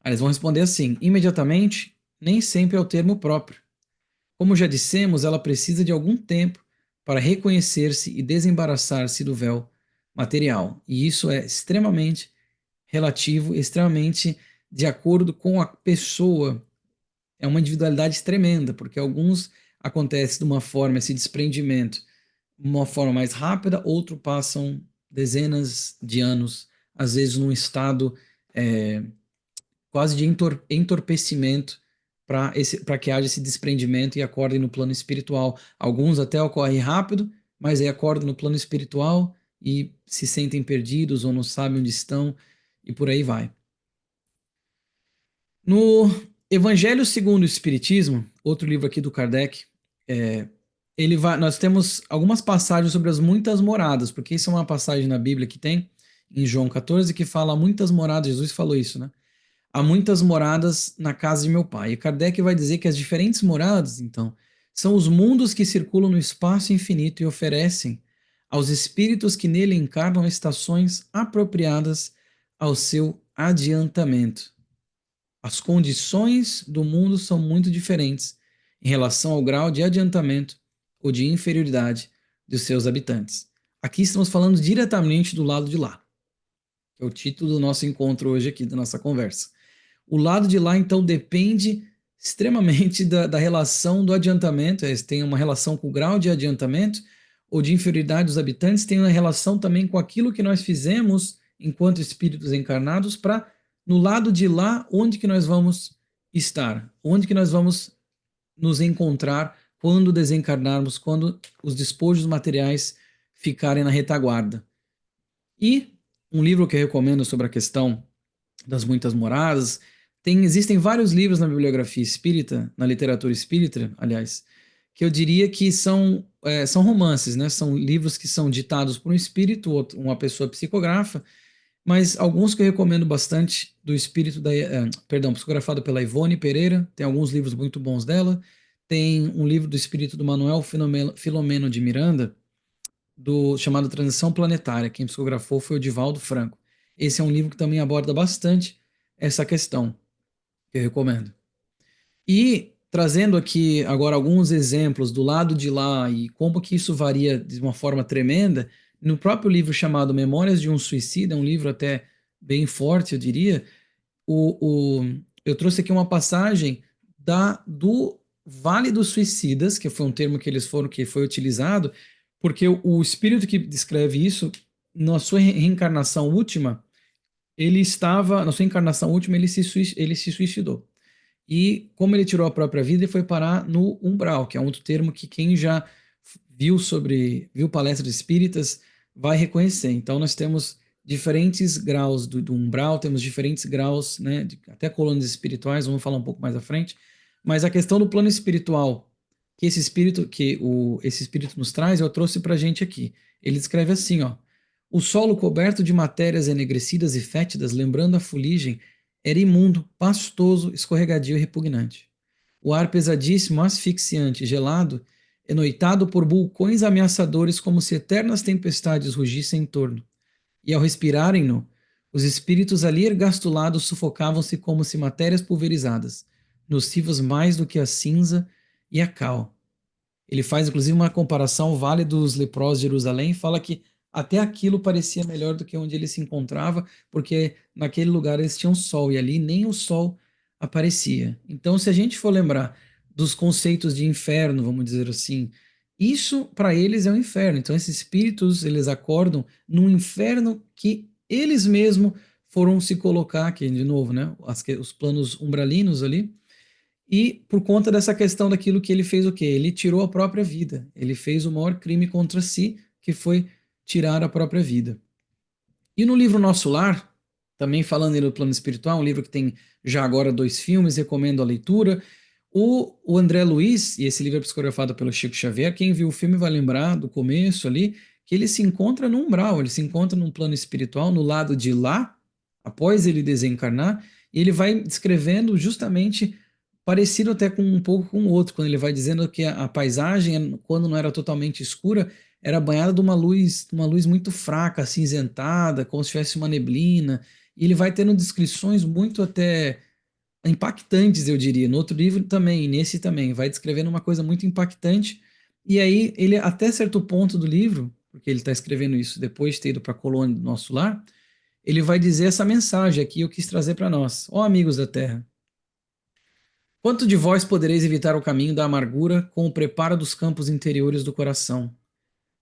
Aí eles vão responder assim: imediatamente, nem sempre é o termo próprio. Como já dissemos, ela precisa de algum tempo para reconhecer-se e desembaraçar-se do véu material. E isso é extremamente relativo, extremamente de acordo com a pessoa. É uma individualidade tremenda, porque alguns acontece de uma forma, esse desprendimento, de uma forma mais rápida, outros passam dezenas de anos, às vezes num estado quase de entorpecimento para que haja esse desprendimento e acordem no plano espiritual. Alguns até ocorre rápido, mas aí acordam no plano espiritual e se sentem perdidos ou não sabem onde estão e por aí vai. No Evangelho segundo o Espiritismo, outro livro aqui do Kardec, nós temos algumas passagens sobre as muitas moradas, porque isso é uma passagem na Bíblia que tem em João 14 que fala muitas moradas. Jesus falou isso, né? Há muitas moradas na casa de meu pai. E Kardec vai dizer que as diferentes moradas, então, são os mundos que circulam no espaço infinito e oferecem aos espíritos que nele encarnam estações apropriadas ao seu adiantamento. As condições do mundo são muito diferentes em relação ao grau de adiantamento ou de inferioridade dos seus habitantes. Aqui estamos falando diretamente do lado de lá, que é o título do nosso encontro hoje aqui, da nossa conversa. O lado de lá, então, depende extremamente da relação do adiantamento, tem uma relação com o grau de adiantamento ou de inferioridade dos habitantes, tem uma relação também com aquilo que nós fizemos enquanto espíritos encarnados para, no lado de lá, onde que nós vamos estar, onde que nós vamos nos encontrar quando desencarnarmos, quando os despojos materiais ficarem na retaguarda. E um livro que eu recomendo sobre a questão das muitas moradas. Existem vários livros na bibliografia espírita, na literatura espírita, aliás, que eu diria que são romances, né? São livros que são ditados por um espírito, uma pessoa psicografa, mas alguns que eu recomendo bastante do espírito psicografado pela Ivone Pereira, tem alguns livros muito bons dela. Tem um livro do espírito do Manuel Filomeno de Miranda, chamado Transição Planetária. Quem psicografou foi o Divaldo Franco. Esse é um livro que também aborda bastante essa questão, que eu recomendo. E trazendo aqui agora alguns exemplos do lado de lá e como que isso varia de uma forma tremenda, no próprio livro chamado Memórias de um Suicida, um livro até bem forte, eu diria, eu trouxe aqui uma passagem do Vale dos Suicidas, que foi um termo que foi utilizado, porque o espírito que descreve isso, na sua reencarnação última, na sua encarnação última, ele se suicidou. E como ele tirou a própria vida, ele foi parar no umbral, que é outro termo que quem já viu palestras espíritas vai reconhecer. Então nós temos diferentes graus do umbral, temos diferentes graus, né, até colônias espirituais, vamos falar um pouco mais à frente, mas a questão do plano espiritual, que esse espírito nos traz, eu trouxe para a gente aqui. Ele descreve assim, ó: o solo coberto de matérias enegrecidas e fétidas, lembrando a fuligem, era imundo, pastoso, escorregadio e repugnante. O ar pesadíssimo, asfixiante, gelado, enoitado por vulcões ameaçadores, como se eternas tempestades rugissem em torno. E ao respirarem-no, os espíritos ali ergastulados sufocavam-se como se matérias pulverizadas, nocivas mais do que a cinza e a cal. Ele faz inclusive uma comparação ao Vale dos Leprosos de Jerusalém e fala que até aquilo parecia melhor do que onde ele se encontrava, porque naquele lugar eles tinham sol e ali nem o sol aparecia. Então, se a gente for lembrar dos conceitos de inferno, vamos dizer assim, isso para eles é um inferno. Então, esses espíritos, eles acordam num inferno que eles mesmos foram se colocar aqui, de novo, né? Os planos umbralinos ali. E por conta dessa questão daquilo que ele fez o quê? Ele tirou a própria vida. Ele fez o maior crime contra si, que foi tirar a própria vida. E no livro Nosso Lar, também falando aí do plano espiritual, um livro que tem já agora 2 filmes, recomendo a leitura. O André Luiz, e esse livro é psicografado pelo Chico Xavier, quem viu o filme vai lembrar do começo ali, que ele se encontra no umbral, ele se encontra num plano espiritual, no lado de lá, após ele desencarnar, e ele vai descrevendo justamente parecido até com um pouco com o outro, quando ele vai dizendo que a paisagem, quando não era totalmente escura, era banhada de uma luz muito fraca, acinzentada, como se tivesse uma neblina, e ele vai tendo descrições muito até impactantes, eu diria. No outro livro também, e nesse também, vai descrevendo uma coisa muito impactante, e aí ele, até certo ponto do livro, porque ele está escrevendo isso depois de ter ido para a colônia do Nosso Lar, ele vai dizer essa mensagem aqui, eu quis trazer para nós. Ó amigos da terra, quanto de vós podereis evitar o caminho da amargura com o preparo dos campos interiores do coração?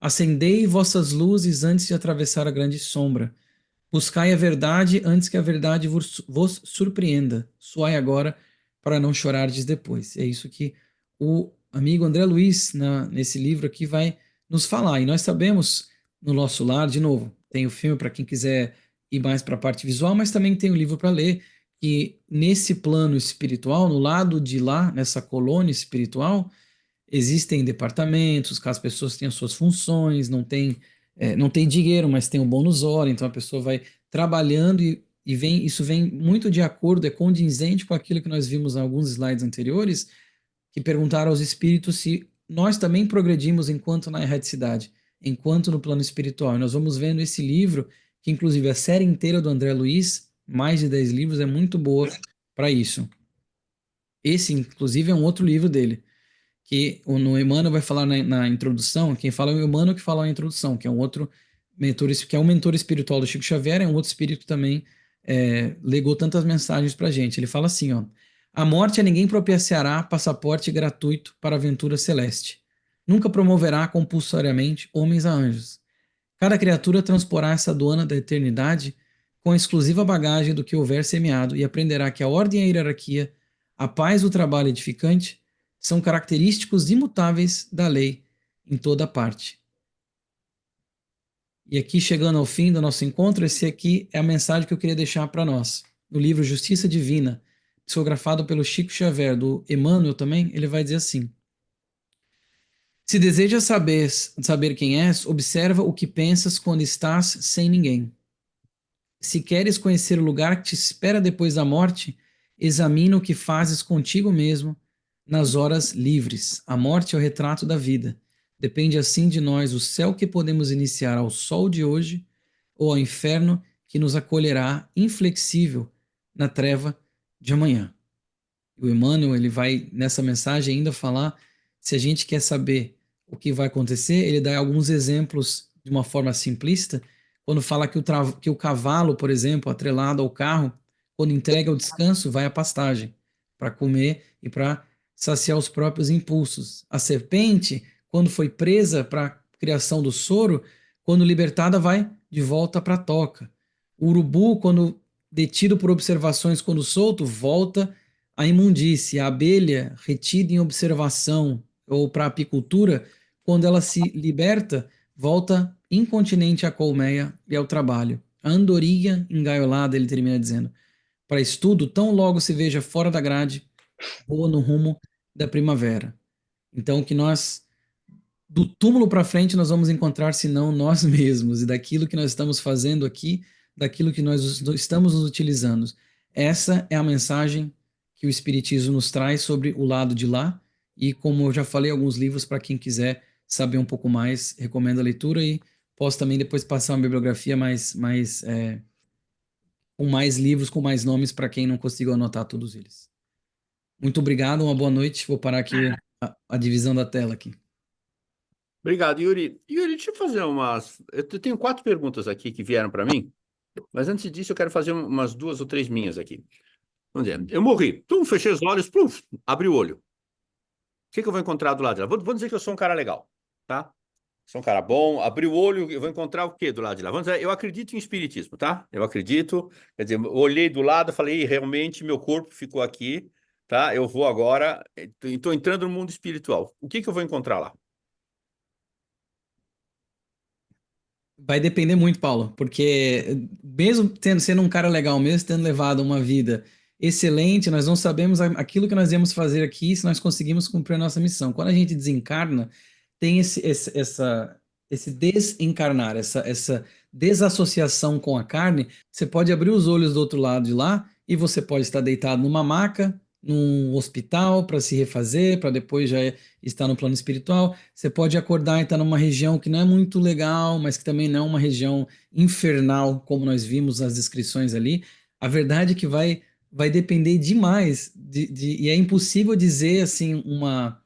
Acendei vossas luzes antes de atravessar a grande sombra. Buscai a verdade antes que a verdade vos surpreenda. Suai agora para não chorardes depois. É isso que o amigo André Luiz, nesse livro aqui, vai nos falar. E nós sabemos, no nosso lar, de novo, tem o filme para quem quiser ir mais para a parte visual, mas também tem o livro para ler, que nesse plano espiritual, no lado de lá, nessa colônia espiritual, existem departamentos, que as pessoas têm as suas funções, não tem dinheiro, mas tem um bônus hora, então a pessoa vai trabalhando e isso vem muito de acordo, é condizente com aquilo que nós vimos em alguns slides anteriores, que perguntaram aos espíritos se nós também progredimos enquanto na erraticidade, enquanto no plano espiritual. E nós vamos vendo esse livro, que inclusive a série inteira do André Luiz, mais de 10 livros, é muito boa para isso. Esse, inclusive, é um outro livro dele que no Emmanuel vai falar na introdução, quem fala é o Emmanuel que fala na introdução, que é um outro mentor, que é um mentor espiritual do Chico Xavier, é um outro espírito que também legou tantas mensagens pra gente. Ele fala assim, ó, a morte a ninguém propiciará passaporte gratuito para a aventura celeste. Nunca promoverá compulsoriamente homens a anjos. Cada criatura transporá essa aduana da eternidade com a exclusiva bagagem do que houver semeado e aprenderá que a ordem e a hierarquia, a paz e o trabalho edificante são característicos imutáveis da lei em toda parte. E aqui, chegando ao fim do nosso encontro, esse aqui é a mensagem que eu queria deixar para nós. No livro Justiça Divina, psicografado pelo Chico Xavier, do Emmanuel também, ele vai dizer assim: se desejas saber quem és, observa o que pensas quando estás sem ninguém. Se queres conhecer o lugar que te espera depois da morte, examina o que fazes contigo mesmo nas horas livres. A morte é o retrato da vida. Depende assim de nós o céu que podemos iniciar ao sol de hoje ou ao inferno que nos acolherá inflexível na treva de amanhã. O Emmanuel, ele vai nessa mensagem ainda falar, se a gente quer saber o que vai acontecer, ele dá alguns exemplos de uma forma simplista, quando fala que o cavalo, por exemplo, atrelado ao carro, quando entrega ao descanso, vai à pastagem para comer e para saciar os próprios impulsos. A serpente, quando foi presa para a criação do soro, quando libertada, vai de volta para a toca. O urubu, quando detido por observações, quando solto, volta à imundície. A abelha, retida em observação ou para a apicultura, quando ela se liberta, volta incontinente à colmeia e ao trabalho. A andorinha engaiolada, ele termina dizendo, para estudo, tão logo se veja fora da grade, voa no rumo da primavera. Então, que nós, do túmulo para frente, nós vamos encontrar, senão nós mesmos, e daquilo que nós estamos fazendo aqui, daquilo que nós estamos nos utilizando. Essa é a mensagem que o Espiritismo nos traz sobre o lado de lá, e como eu já falei, alguns livros para quem quiser saber um pouco mais, recomendo a leitura, e posso também depois passar uma bibliografia com mais livros, com mais nomes, para quem não conseguiu anotar todos eles. Muito obrigado, uma boa noite. Vou parar aqui a divisão da tela aqui. Obrigado, Yuri. Yuri, deixa eu fazer umas. Eu tenho 4 perguntas aqui que vieram para mim, mas antes disso eu quero fazer umas 2 ou 3 minhas aqui. Vamos dizer, eu morri, fechei os olhos, abri o olho. O que eu vou encontrar do lado de lá? Vou dizer que eu sou um cara legal, tá? Sou um cara bom, abri o olho, eu vou encontrar o quê do lado de lá? Vamos dizer, eu acredito em espiritismo, tá? Eu acredito, quer dizer, eu olhei do lado, falei, realmente meu corpo ficou aqui, tá? Eu vou agora, estou entrando no mundo espiritual. O que eu vou encontrar lá? Vai depender muito, Paulo, porque mesmo sendo um cara legal, mesmo tendo levado uma vida excelente, nós não sabemos aquilo que nós devemos fazer aqui se nós conseguimos cumprir a nossa missão. Quando a gente desencarna, tem esse desencarnar, essa desassociação com a carne. Você pode abrir os olhos do outro lado de lá e você pode estar deitado numa maca, num hospital para se refazer, para depois já estar no plano espiritual. Você pode acordar e estar numa região que não é muito legal, mas que também não é uma região infernal, como nós vimos nas descrições ali. A verdade é que vai depender demais, e é impossível dizer assim uma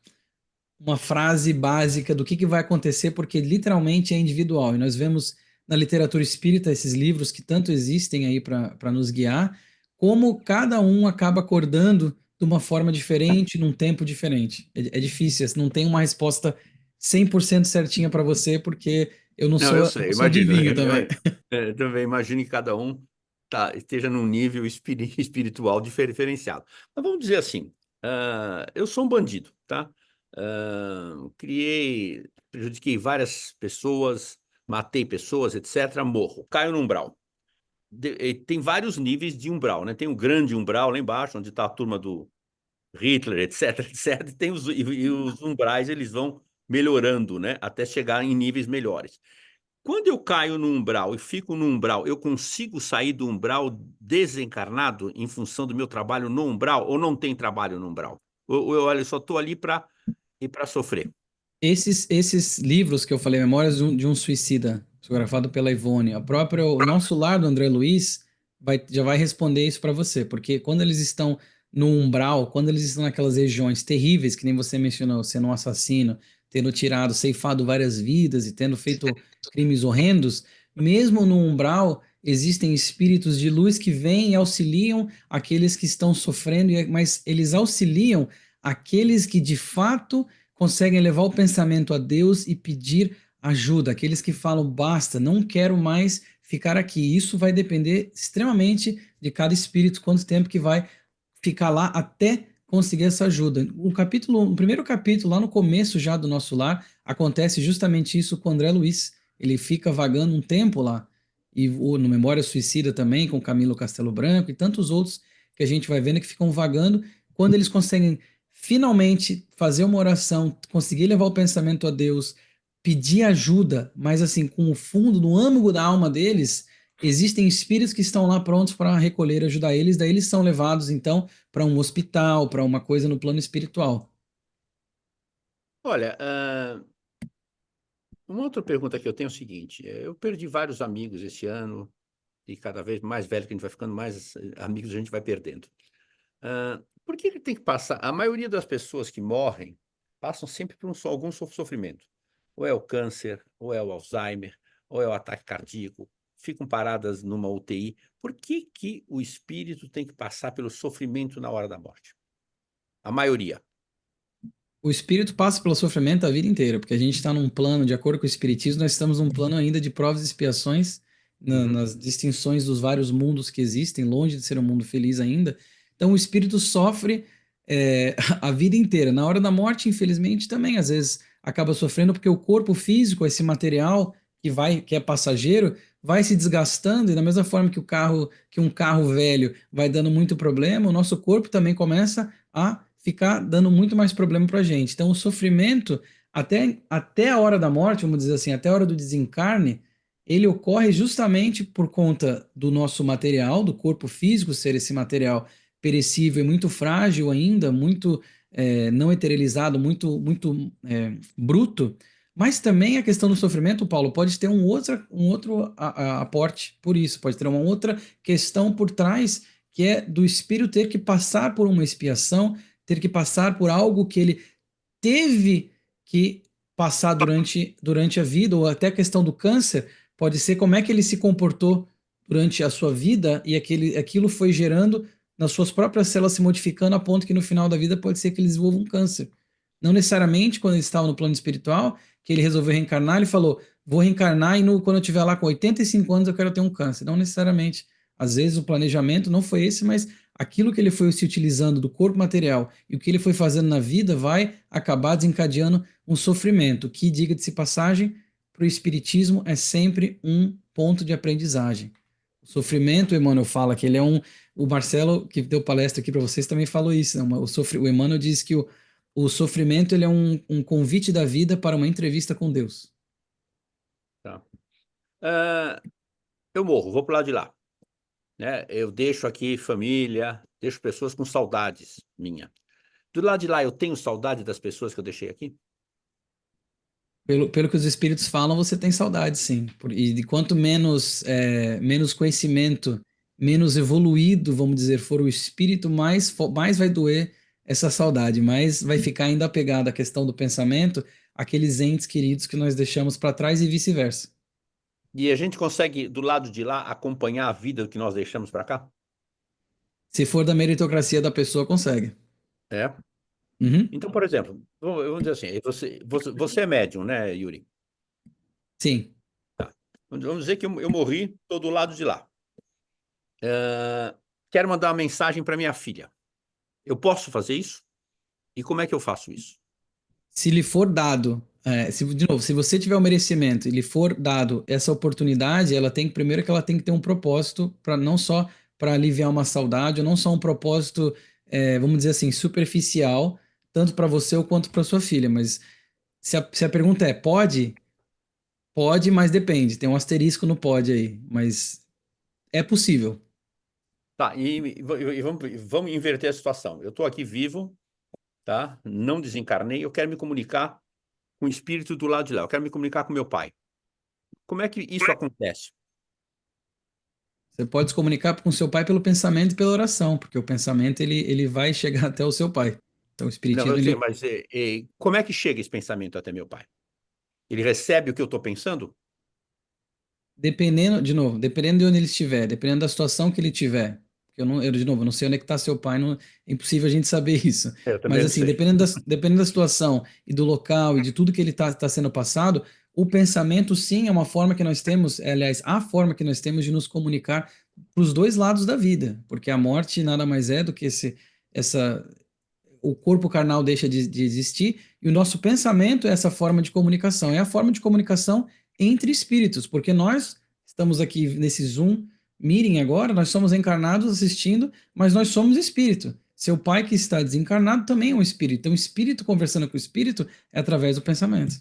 frase básica do que vai acontecer, porque literalmente é individual. E nós vemos na literatura espírita, esses livros que tanto existem aí para nos guiar, como cada um acaba acordando de uma forma diferente, num tempo diferente. É difícil, não tem uma resposta 100% certinha para você, porque eu não Não, eu sou, sei, não sou imagino. adivinho também. Também imagino que cada um esteja num nível espiritual diferenciado. Mas vamos dizer assim, eu sou um bandido, tá? Prejudiquei várias pessoas, matei pessoas, etc. Morro, caio no umbral. Tem vários níveis de umbral, né? Tem o grande umbral lá embaixo, onde está a turma do Hitler, etc, etc. E os umbrais, eles vão melhorando, né? Até chegar em níveis melhores. Quando eu caio no umbral e fico no umbral, eu consigo sair do umbral desencarnado em função do meu trabalho no umbral, ou não tem trabalho no umbral? Olha, eu só estou ali para sofrer. Esses livros que eu falei, Memórias de um Suicida, psicografado pela Ivone, o nosso lar do André Luiz já vai responder isso para você, porque quando eles estão no umbral, quando eles estão naquelas regiões terríveis, que nem você mencionou, sendo um assassino, tendo tirado, ceifado várias vidas e tendo feito crimes horrendos, mesmo no umbral existem espíritos de luz que vêm e auxiliam aqueles que estão sofrendo, mas eles auxiliam aqueles que de fato conseguem levar o pensamento a Deus e pedir ajuda. Aqueles que falam, basta, não quero mais ficar aqui. Isso vai depender extremamente de cada espírito, quanto tempo que vai ficar lá até conseguir essa ajuda. O primeiro capítulo, lá no começo já do nosso lar, acontece justamente isso com o André Luiz. Ele fica vagando um tempo lá. E no Memória Suicida também, com Camilo Castelo Branco e tantos outros que a gente vai vendo que ficam vagando. Quando eles conseguem finalmente fazer uma oração, conseguir levar o pensamento a Deus, pedir ajuda, mas assim, com o fundo, no âmago da alma deles, existem espíritos que estão lá prontos para recolher, ajudar eles, daí eles são levados então para um hospital, para uma coisa no plano espiritual. Olha, uma outra pergunta que eu tenho é o seguinte: eu perdi vários amigos esse ano, e cada vez mais velho que a gente vai ficando, mais amigos a gente vai perdendo. Por que tem que passar? A maioria das pessoas que morrem passam sempre por algum sofrimento. Ou é o câncer, ou é o Alzheimer, ou é o ataque cardíaco, ficam paradas numa UTI. Por que o espírito tem que passar pelo sofrimento na hora da morte? A maioria. O espírito passa pelo sofrimento a vida inteira, porque a gente está num plano, de acordo com o espiritismo, nós estamos num plano ainda de provas e expiações, nas distinções dos vários mundos que existem, longe de ser um mundo feliz ainda. Então o espírito sofre a vida inteira. Na hora da morte, infelizmente, também às vezes acaba sofrendo porque o corpo físico, esse material que é passageiro, vai se desgastando e da mesma forma que um carro velho vai dando muito problema, o nosso corpo também começa a ficar dando muito mais problema para a gente. Então, o sofrimento, até a hora da morte, vamos dizer assim, até a hora do desencarne, ele ocorre justamente por conta do nosso material, do corpo físico ser esse material perecível e muito frágil ainda, muito não esterilizado, muito bruto. Mas também a questão do sofrimento, Paulo, pode ter um outro aporte por isso, pode ter uma outra questão por trás, que é do espírito ter que passar por uma expiação, ter que passar por algo que ele teve que passar durante a vida, ou até a questão do câncer, pode ser como é que ele se comportou durante a sua vida e aquilo foi gerando nas suas próprias células se modificando a ponto que no final da vida pode ser que ele desenvolva um câncer. Não necessariamente quando ele estava no plano espiritual, que ele resolveu reencarnar, ele falou, vou reencarnar e quando eu estiver lá com 85 anos eu quero ter um câncer. Não necessariamente. Às vezes o planejamento não foi esse, mas aquilo que ele foi se utilizando do corpo material e o que ele foi fazendo na vida vai acabar desencadeando um sofrimento, que, diga-se passagem, para o Espiritismo é sempre um ponto de aprendizagem. O sofrimento, o Emmanuel fala que ele é um. O Marcelo, que deu palestra aqui para vocês, também falou isso. Né? O Emmanuel diz que o sofrimento ele é um convite da vida para uma entrevista com Deus. Tá. Eu morro, vou para o lado de lá. Né? Eu deixo aqui família, deixo pessoas com saudades minha. Do lado de lá, eu tenho saudade das pessoas que eu deixei aqui? Pelo que os espíritos falam, você tem saudade, sim. E de quanto menos conhecimento, menos evoluído, vamos dizer, for o espírito, mais vai doer essa saudade, mais vai ficar ainda apegado à questão do pensamento, aqueles entes queridos que nós deixamos para trás e vice-versa. E a gente consegue, do lado de lá, acompanhar a vida que nós deixamos para cá? Se for da meritocracia da pessoa, consegue. É. Uhum. Então, por exemplo, vamos dizer assim, você é médium, né, Yuri? Sim. Tá. Vamos dizer que eu morri, estou do lado de lá. Quero mandar uma mensagem para minha filha. Eu posso fazer isso? E como é que eu faço isso? Se lhe for dado, de novo, se você tiver o merecimento e lhe for dado essa oportunidade, ela tem primeiro que ela tem que ter um propósito para não só para aliviar uma saudade, ou não só um propósito, vamos dizer assim, superficial, tanto para você quanto para sua filha. Mas se a pergunta é pode, pode, mas depende. Tem um asterisco no pode aí, mas é possível. Tá, e vamos inverter a situação. Eu estou aqui vivo, tá? Não desencarnei, eu quero me comunicar com o espírito do lado de lá, eu quero me comunicar com meu pai. Como é que isso acontece? Você pode se comunicar com seu pai pelo pensamento e pela oração, porque o pensamento ele vai chegar até o seu pai. Então, o Não, espiritismo eu sei, ele mas como é que chega esse pensamento até meu pai? Ele recebe o que eu estou pensando? dependendo, de novo, dependendo de onde ele estiver, dependendo da situação que ele tiver. De novo, eu não sei onde é que está seu pai, é impossível a gente saber isso. Eu também Mas não assim, sei. dependendo da situação e do local e de tudo que ele está sendo passado, o pensamento sim é uma forma que nós temos, aliás, a forma que nós temos de nos comunicar para os dois lados da vida, porque a morte nada mais é do que essa, o corpo carnal deixa de existir e o nosso pensamento é essa forma de comunicação. É a forma de comunicação entre espíritos, porque nós estamos aqui nesse Zoom meeting agora, nós somos encarnados assistindo, mas nós somos espírito. Seu pai que está desencarnado também é um espírito. Então, o espírito conversando com o espírito é através do pensamento.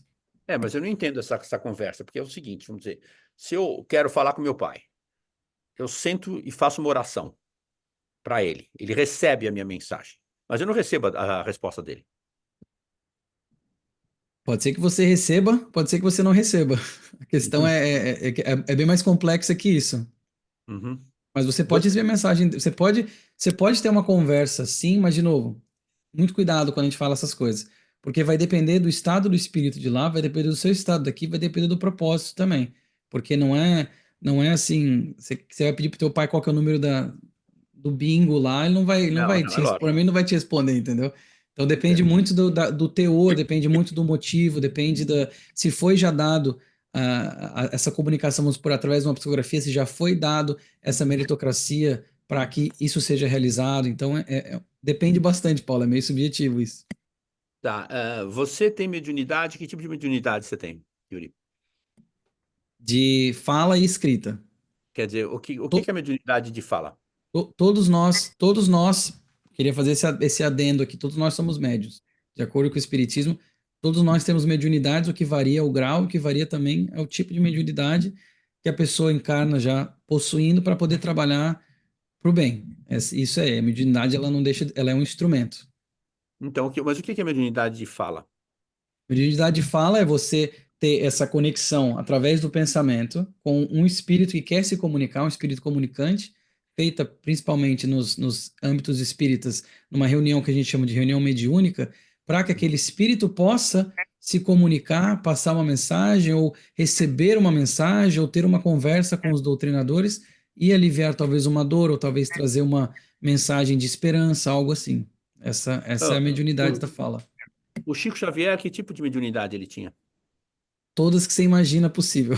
Mas eu não entendo essa conversa, porque é o seguinte, vamos dizer, se eu quero falar com meu pai, eu sento e faço uma oração para ele. Ele recebe a minha mensagem, mas eu não recebo a resposta dele. Pode ser que você receba, pode ser que você não receba. A questão Uhum, é bem mais complexa que isso. uhum. Mas você pode Você, receber mensagem, você pode ter uma conversa, sim, mas de novo, muito cuidado quando a gente fala essas coisas, porque vai depender do estado do espírito de lá, vai depender do seu estado daqui, vai depender do propósito também, porque não é assim, você vai pedir pro teu pai qual que é o número do bingo lá, não, não, é por lógico. mim não vai te responder, entendeu? Então depende Entendo. muito do teor, depende muito do motivo, depende se foi já dado essa comunicação, vamos por através de uma psicografia, se já foi dado essa meritocracia para que isso seja realizado. Então depende bastante, Paulo, é meio subjetivo isso. Tá, você tem mediunidade? Que tipo de mediunidade você tem, Yuri? De fala e escrita. Quer dizer, o que é mediunidade de fala? Todos nós, queria fazer esse adendo aqui, todos nós somos médios. De acordo com o Espiritismo, todos nós temos mediunidades, o que varia é o grau, o que varia também é o tipo de mediunidade que a pessoa encarna já possuindo para poder trabalhar para o bem. Isso é, a mediunidade ela não deixa, ela é um instrumento. Então, mas o que é mediunidade de fala? Mediunidade de fala é você ter essa conexão através do pensamento com um espírito que quer se comunicar, um espírito comunicante, feita principalmente nos âmbitos espíritas, numa reunião que a gente chama de reunião mediúnica, para que aquele espírito possa se comunicar, passar uma mensagem, ou receber uma mensagem, ou ter uma conversa com os doutrinadores e aliviar talvez uma dor, ou talvez trazer uma mensagem de esperança, algo assim. Essa é Ah, a mediunidade o, da fala. o Chico Xavier, que tipo de mediunidade ele tinha? Todas que você imagina possível.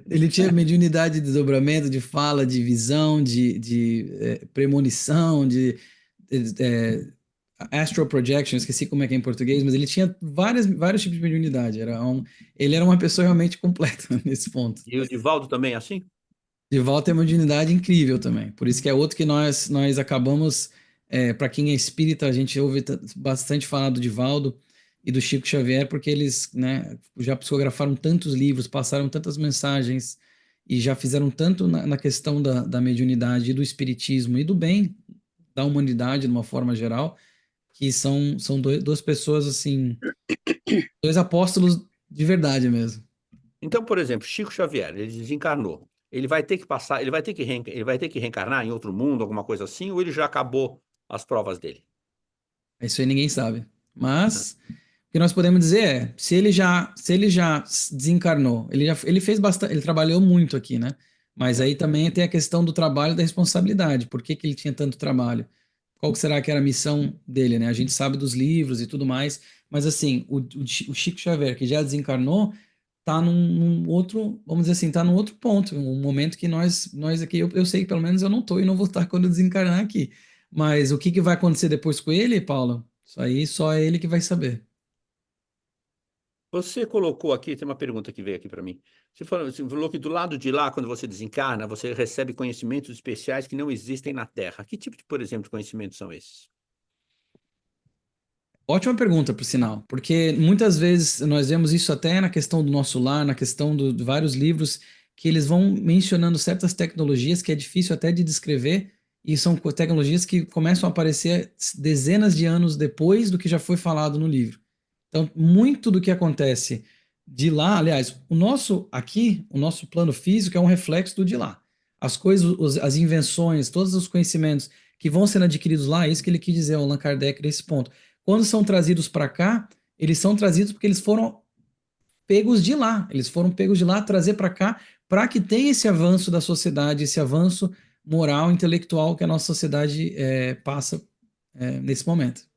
Ele tinha mediunidade de desdobramento, de fala, de visão, de premonição, de astral projection, esqueci como é que é em português, mas ele tinha vários tipos de mediunidade. Ele era uma pessoa realmente completa nesse ponto. E o Divaldo também é assim? De volta é uma mediunidade incrível também. Por isso que é outro que nós acabamos, para quem é espírita, a gente ouve bastante falar do Divaldo e do Chico Xavier, porque eles, né, já psicografaram tantos livros, passaram tantas mensagens e já fizeram tanto na questão da mediunidade e do espiritismo e do bem da humanidade de uma forma geral, que são duas pessoas assim, dois apóstolos de verdade mesmo. Então, por exemplo, Chico Xavier, ele desencarnou. Ele vai ter que passar, ele vai ter que reencarnar em outro mundo, alguma coisa assim, ou ele já acabou as provas dele? Isso aí ninguém sabe. Mas que nós podemos dizer é, se ele já desencarnou, ele fez bastante, ele trabalhou muito aqui, né? Mas É. aí também tem a questão do trabalho e da responsabilidade. Por que que ele tinha tanto trabalho? Qual que será que era a missão dele, né? A gente sabe dos livros e tudo mais, mas assim, o Chico Xavier, que já desencarnou, tá num outro, vamos dizer assim, tá num outro ponto, um momento que nós aqui, eu sei que pelo menos eu não tô e não vou estar quando eu desencarnar aqui. Mas o que que vai acontecer depois com ele, Paulo? Isso aí só é ele que vai saber. Você colocou aqui, tem uma pergunta que veio aqui para mim. Você falou que do lado de lá, quando você desencarna, você recebe conhecimentos especiais que não existem na Terra. Que tipo de, por exemplo, de conhecimentos são esses? Ótima pergunta, por sinal, porque muitas vezes nós vemos isso até na questão do nosso lar, na questão de vários livros, que eles vão mencionando certas tecnologias que é difícil até de descrever, e são tecnologias que começam a aparecer dezenas de anos depois do que já foi falado no livro. Então, muito do que acontece de lá, aliás, o nosso plano físico é um reflexo do de lá. As coisas, as invenções, todos os conhecimentos que vão sendo adquiridos lá, é isso que ele quis dizer, o Allan Kardec, nesse ponto. Quando são trazidos para cá, eles são trazidos porque eles foram pegos de lá. Eles foram pegos de lá, trazer para cá, para que tenha esse avanço da sociedade, esse avanço moral, intelectual que a nossa sociedade passa nesse momento.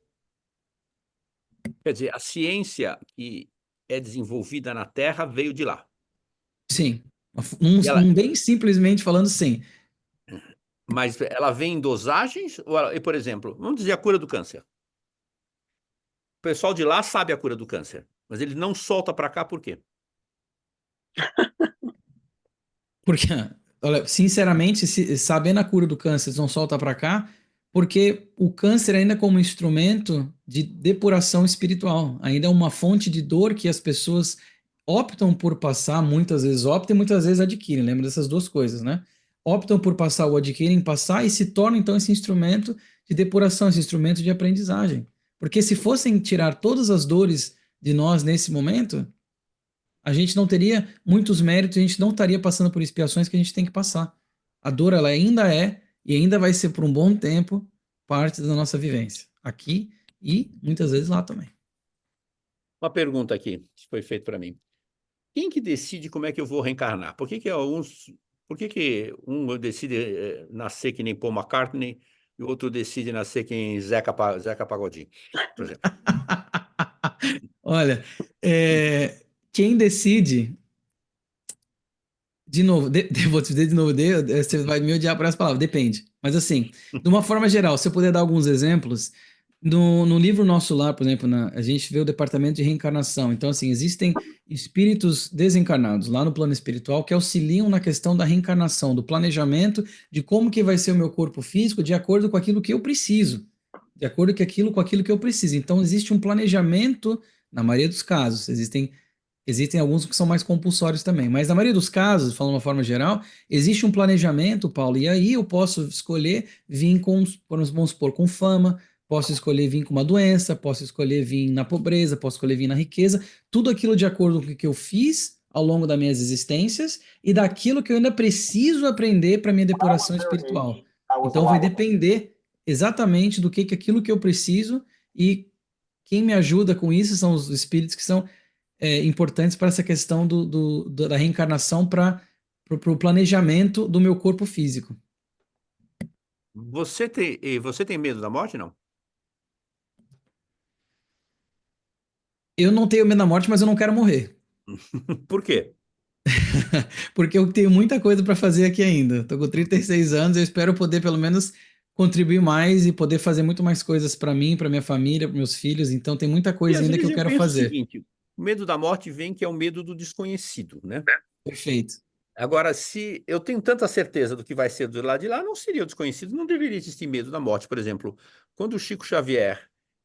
Quer dizer, a ciência que é desenvolvida na Terra veio de lá. Sim. E ela, Bem simplesmente falando, sim. mas ela vem em dosagens? E, por exemplo, vamos dizer a cura do câncer. O pessoal de lá sabe a cura do câncer, mas ele não solta para cá por quê? Porque, olha, sinceramente, sabendo a cura do câncer, eles não solta para cá, porque o câncer ainda é como instrumento de depuração espiritual, ainda é uma fonte de dor que as pessoas optam por passar, muitas vezes optam e muitas vezes adquirem. Lembra dessas duas coisas, né? Optam por passar ou adquirem passar e se torna então esse instrumento de depuração, esse instrumento de aprendizagem. Porque se fossem tirar todas as dores de nós nesse momento, a gente não teria muitos méritos, a gente não estaria passando por expiações que a gente tem que passar. A dor, ela ainda é e ainda vai ser por um bom tempo parte da nossa vivência, aqui e muitas vezes lá também. Uma pergunta aqui que foi feita para mim. Quem que decide como é que eu vou reencarnar? Por que que um decide nascer que nem Paul McCartney e o outro decide nascer que nem Zeca Pagodinho, por exemplo? Olha, quem decide, de novo, vou te dizer de novo, você vai me odiar por essa palavra, depende. Mas assim, de uma forma geral, se eu puder dar alguns exemplos, no livro Nosso Lar, por exemplo, a gente vê o departamento de reencarnação. Então, assim, existem espíritos desencarnados lá no plano espiritual que auxiliam na questão da reencarnação, do planejamento de como que vai ser o meu corpo físico de acordo com aquilo que eu preciso, de acordo com aquilo que eu preciso. Então, existe um planejamento, na maioria dos casos, existem alguns que são mais compulsórios também, mas na maioria dos casos, falando de uma forma geral, existe um planejamento, Paulo, e aí eu posso escolher vir com, vamos supor, com fama, posso escolher vir com uma doença, posso escolher vir na pobreza, posso escolher vir na riqueza, tudo aquilo de acordo com o que eu fiz ao longo das minhas existências e daquilo que eu ainda preciso aprender para minha depuração espiritual. Então vai depender exatamente do que aquilo que eu preciso e quem me ajuda com isso são os espíritos que são importantes para essa questão da reencarnação para o planejamento do meu corpo físico. Você tem medo da morte, não? Eu não tenho medo da morte, mas eu não quero morrer. Por quê? Porque eu tenho muita coisa para fazer aqui ainda. Estou com 36 anos, eu espero poder pelo menos contribuir mais e poder fazer muito mais coisas para mim, para minha família, para meus filhos. Então tem muita E coisa às ainda que vezes eu eu quero penso o fazer. seguinte, o medo da morte vem que é o medo do desconhecido, né? Perfeito. Agora, se eu tenho tanta certeza do que vai ser do lado de lá, não seria o desconhecido, não deveria existir medo da morte. Por exemplo, quando o Chico Xavier,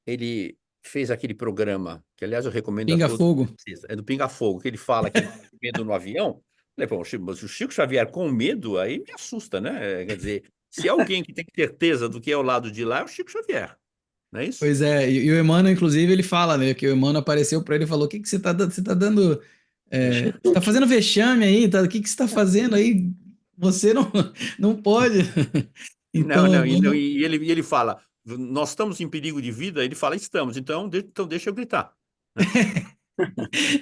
ele fez aquele programa, que aliás eu recomendo a Pinga todos, fogo. é do Pinga Fogo, que ele fala que ele tem medo no avião, eu falei, pô, mas o Chico Xavier com medo, aí me assusta, né? Quer dizer, se alguém que tem certeza do que é o lado de lá, é o Chico Xavier, não é isso? Pois é, e o Emmanuel, inclusive, ele fala, né, que o Emmanuel apareceu para ele e falou: o que que você tá dando? Você tá dando. Você tá fazendo vexame aí, tá? O que que você tá fazendo aí? Você não, não pode. Não, Então, não, Emmanuel, e ele fala, nós estamos em perigo de vida, ele fala, estamos, então deixa eu gritar. né?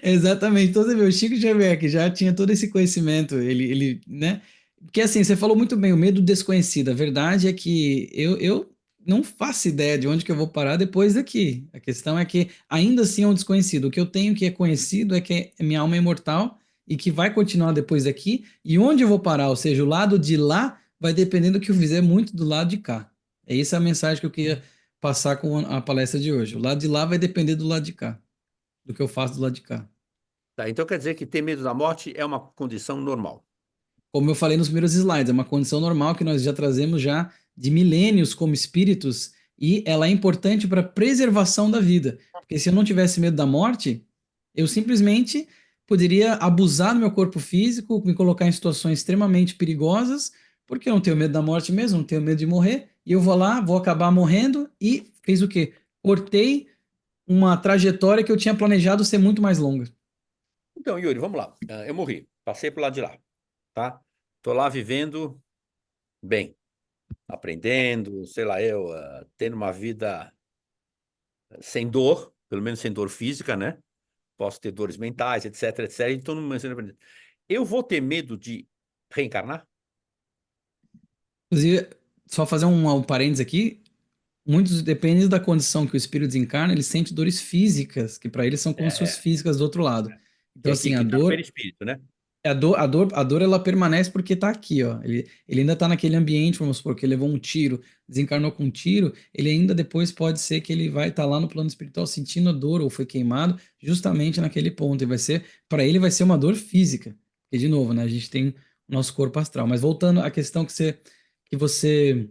Exatamente. Então, você vê, o Chico Xavier, que já tinha todo esse conhecimento, né? Porque assim, você falou muito bem, o medo do desconhecido. A verdade é que eu não faço ideia de onde que eu vou parar depois daqui. A questão é que ainda assim é um desconhecido. O que eu tenho que é conhecido é que minha alma é imortal e que vai continuar depois daqui. E onde eu vou parar, ou seja, o lado de lá vai depender do que eu fizer muito do lado de cá. É essa a mensagem que eu queria passar com a palestra de hoje. O lado de lá vai depender do lado de cá, do que eu faço do lado de cá. Tá, então quer dizer que ter medo da morte é uma condição normal. Como eu falei nos primeiros slides, é uma condição normal que nós já trazemos já de milênios como espíritos e ela é importante para a preservação da vida. Porque se eu não tivesse medo da morte, eu simplesmente poderia abusar do meu corpo físico, me colocar em situações extremamente perigosas, porque eu não tenho medo da morte mesmo, não tenho medo de morrer, e eu vou lá, vou acabar morrendo e fez o quê? Cortei uma trajetória que eu tinha planejado ser muito mais longa. Então, Yuri, vamos lá. Eu morri, passei pro lado de lá, tá? Tô lá vivendo bem, aprendendo, sei lá, tendo uma vida sem dor, pelo menos sem dor física, né? Posso ter dores mentais, etc, etc. Então, eu vou ter medo de reencarnar? Inclusive, só fazer um parênteses aqui, muitos dependem da condição que o espírito desencarna, ele sente dores físicas, que para eles são como se É, fossem físicas do outro lado. que Então, é aqui assim, a que tá no dor, perispírito, né? a dor ela permanece porque tá aqui, ó. Ele ainda tá naquele ambiente, vamos supor, que ele levou um tiro, desencarnou com um tiro, ele ainda depois pode ser que ele vai estar lá no plano espiritual sentindo a dor ou foi queimado justamente naquele ponto. E vai ser, para ele vai ser uma dor física. Porque, de novo, né, a gente tem o nosso corpo astral. Mas voltando à questão que você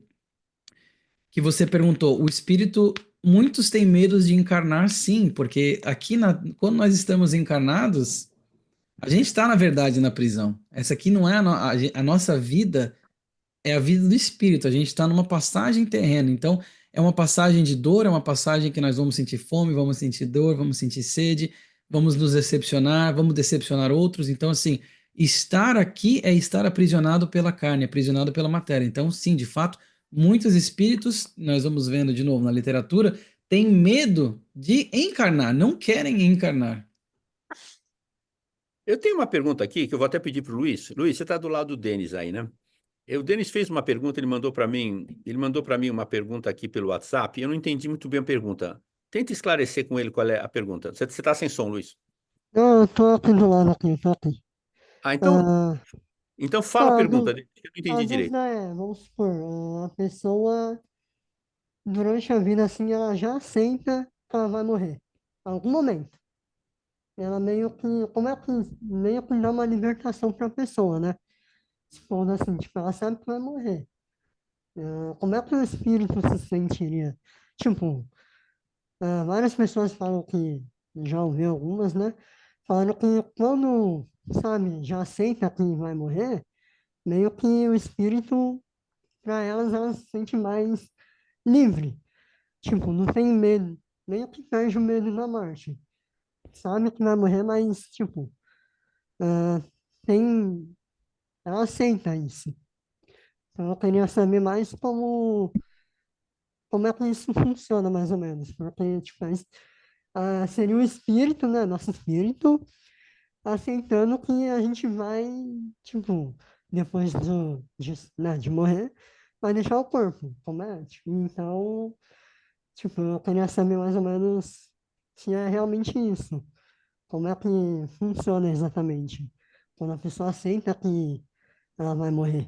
que você perguntou, o espírito, muitos têm medo de encarnar, sim, porque aqui, quando nós estamos encarnados, a gente está, na verdade, na prisão. Essa aqui não é a nossa vida, é a vida do espírito. A gente está numa passagem terrena. Então, é uma passagem de dor, é uma passagem que nós vamos sentir fome, vamos sentir dor, vamos sentir sede, vamos nos decepcionar, vamos decepcionar outros. Então, assim, estar aqui é estar aprisionado pela carne, aprisionado pela matéria. Então, sim, de fato, muitos espíritos, nós vamos vendo de novo na literatura, têm medo de encarnar, não querem encarnar. Eu tenho uma pergunta aqui que eu vou até pedir para o Luiz. Luiz, você está do lado do Denis aí, né? O Denis fez uma pergunta, ele mandou para mim uma pergunta aqui pelo WhatsApp, e eu não entendi muito bem a pergunta. Tenta esclarecer com ele qual é a pergunta. Você está sem som, Luiz. Não, eu tô aqui do lado aqui, tô aqui. Ah, então, Ah, então fala a a, pergunta dú- dele, que eu não a entendi direito. dúvida é, vamos supor, a pessoa, durante a vida, assim, ela já aceita que ela vai morrer. Em algum momento. Ela meio que, como é que, meio que dá uma libertação pra pessoa, né? Se for assim, tipo, ela sabe que vai morrer. Como é que o espírito se sentiria? Tipo, várias pessoas falam que, já ouvi algumas, né? Falaram que quando, sabe, já aceita que vai morrer, meio que o espírito, para elas, ela se sente mais livre. Tipo, não tem medo, meio que perde o medo da morte. Sabe que vai morrer, mas, tipo, ah, tem, ela aceita isso. Então, eu queria saber mais como é que isso funciona, mais ou menos. Porque, tipo, seria o espírito, né, nosso espírito, aceitando que a gente vai, tipo, depois de morrer, vai deixar o corpo, como é? Tipo, então, tipo, eu queria saber mais ou menos se é realmente isso. Como é que funciona exatamente? Quando a pessoa aceita que ela vai morrer.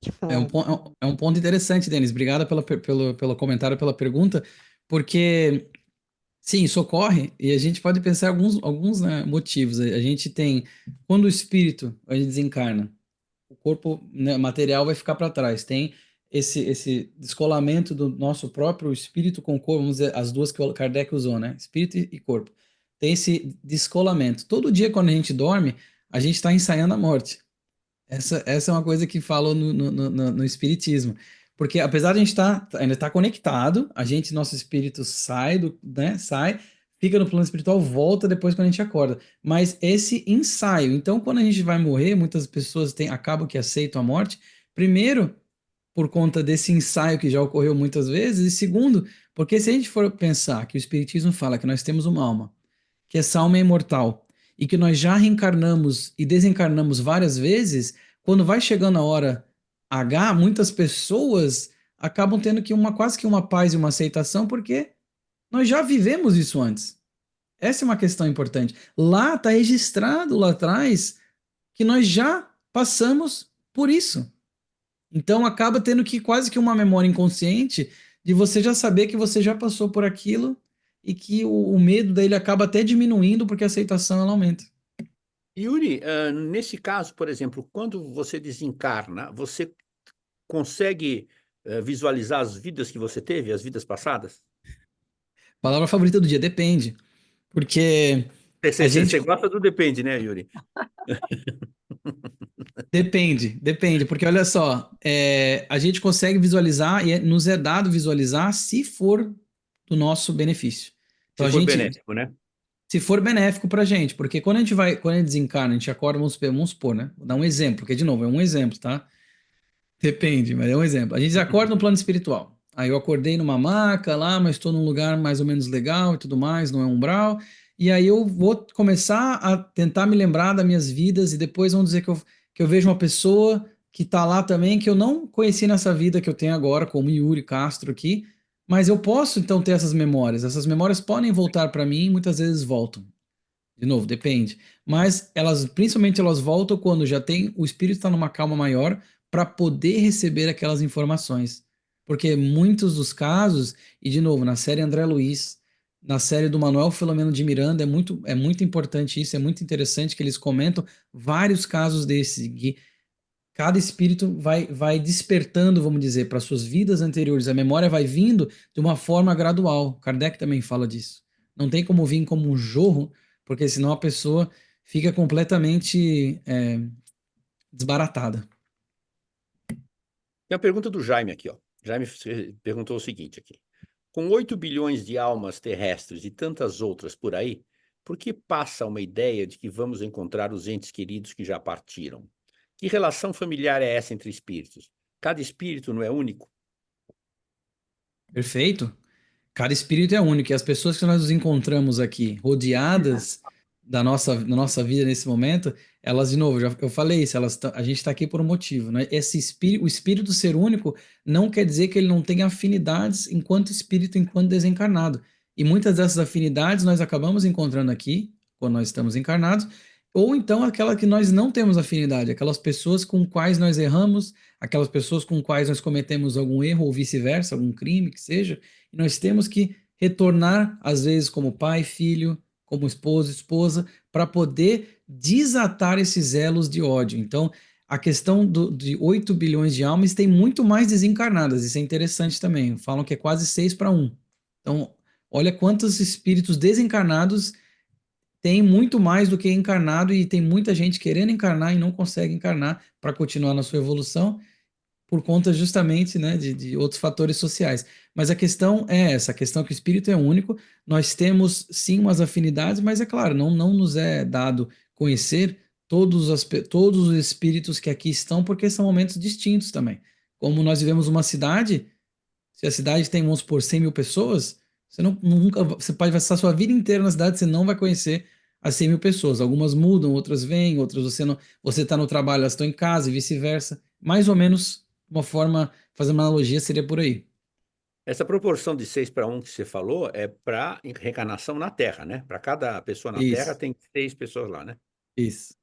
Tipo, É um ponto interessante, Denis. Obrigado pelo comentário, pela pergunta, porque sim, isso ocorre e a gente pode pensar em alguns, né, motivos. A gente tem, quando o espírito ele desencarna, o corpo, né, material vai ficar para trás. Tem esse descolamento do nosso próprio espírito com o corpo, vamos dizer, as duas que o Kardec usou, né? Espírito e corpo. Tem esse descolamento. Todo dia, quando a gente dorme, a gente está ensaiando a morte. Essa é uma coisa que falam no Espiritismo. Porque apesar de a gente ainda estar conectado, nosso espírito sai né, sai, fica no plano espiritual, volta depois quando a gente acorda. Mas esse ensaio, então quando a gente vai morrer, muitas pessoas acabam que aceitam a morte, primeiro, por conta desse ensaio que já ocorreu muitas vezes, e segundo, porque se a gente for pensar que o Espiritismo fala que nós temos uma alma, que essa alma é imortal e que nós já reencarnamos e desencarnamos várias vezes, quando vai chegando a hora H, muitas pessoas acabam tendo que quase que uma paz e uma aceitação, porque nós já vivemos isso antes. Essa é uma questão importante. Lá está registrado lá atrás que nós já passamos por isso. Então acaba tendo que quase que uma memória inconsciente de você já saber que você já passou por aquilo e que o medo dele acaba até diminuindo porque a aceitação ela aumenta. Yuri, nesse caso, por exemplo, quando você desencarna, você consegue, visualizar as vidas que você teve, as vidas passadas? Palavra favorita do dia, depende. Porque a gente Você gosta do depende, né, Yuri? depende, porque olha só, a gente consegue visualizar e nos é dado visualizar se for do nosso benefício. Então Se a for gente, benéfico, né? se for benéfico pra gente, porque quando a gente desencarna, a gente acorda, vamos supor, né? Vou dar um exemplo, porque de novo, é um exemplo, tá? Depende, mas é um exemplo. A gente acorda no plano espiritual. Aí eu acordei numa maca lá, mas estou num lugar mais ou menos legal e tudo mais, não é umbral. E aí eu vou começar a tentar me lembrar das minhas vidas e depois vamos dizer que eu vejo uma pessoa que está lá também, que eu não conheci nessa vida que eu tenho agora, como Yuri Castro aqui, mas eu posso então ter essas memórias. Essas memórias podem voltar para mim e muitas vezes voltam. De novo, depende. Mas elas, principalmente elas voltam quando já tem o espírito está numa calma maior para poder receber aquelas informações. Porque muitos dos casos, e de novo, na série André Luiz, na série do Manuel Filomeno de Miranda, é muito importante isso, é muito interessante que eles comentam vários casos desses, que cada espírito vai despertando, vamos dizer, para suas vidas anteriores. A memória vai vindo de uma forma gradual. Kardec também fala disso. Não tem como vir como um jorro, porque senão a pessoa fica completamente desbaratada. Tem uma pergunta do Jaime aqui, ó. Jaime perguntou o seguinte aqui: com 8 bilhões de almas terrestres e tantas outras por aí, por que passa uma ideia de que vamos encontrar os entes queridos que já partiram? Que relação familiar é essa entre espíritos? Cada espírito não é único? Perfeito? Cada espírito é único e as pessoas que nós nos encontramos aqui, rodeadas da nossa vida nesse momento, elas, de novo, eu falei isso, a gente está aqui por um motivo, né? O espírito ser único não quer dizer que ele não tenha afinidades enquanto espírito, enquanto desencarnado. E muitas dessas afinidades nós acabamos encontrando aqui, quando nós estamos encarnados, ou então aquela que nós não temos afinidade, aquelas pessoas com quais nós erramos, aquelas pessoas com quais nós cometemos algum erro ou vice-versa, algum crime que seja, e nós temos que retornar, às vezes, como pai, filho, como esposo, esposa, para poder desatar esses elos de ódio. Então, a questão de 8 bilhões de almas tem muito mais desencarnadas, isso é interessante também. Falam que é quase 6 para 1. Então, olha quantos espíritos desencarnados tem muito mais do que encarnado e tem muita gente querendo encarnar e não consegue encarnar para continuar na sua evolução por conta justamente, né, de outros fatores sociais. Mas a questão é essa, a questão é que o espírito é único, nós temos sim umas afinidades, mas é claro, não nos é dado conhecer todos os espíritos que aqui estão, porque são momentos distintos também. Como nós vivemos uma cidade, se a cidade tem, vamos supor, 100 mil pessoas, você pode passar a sua vida inteira na cidade, você não vai conhecer as 100 mil pessoas. Algumas mudam, outras vêm, outras você não, você está no trabalho, elas estão em casa e vice-versa. Mais ou menos uma forma, fazer uma analogia seria por aí. Essa proporção de 6 para 1 que você falou é para reencarnação na Terra, né? Para cada pessoa na Terra Isso, tem 6 pessoas lá, né? isso.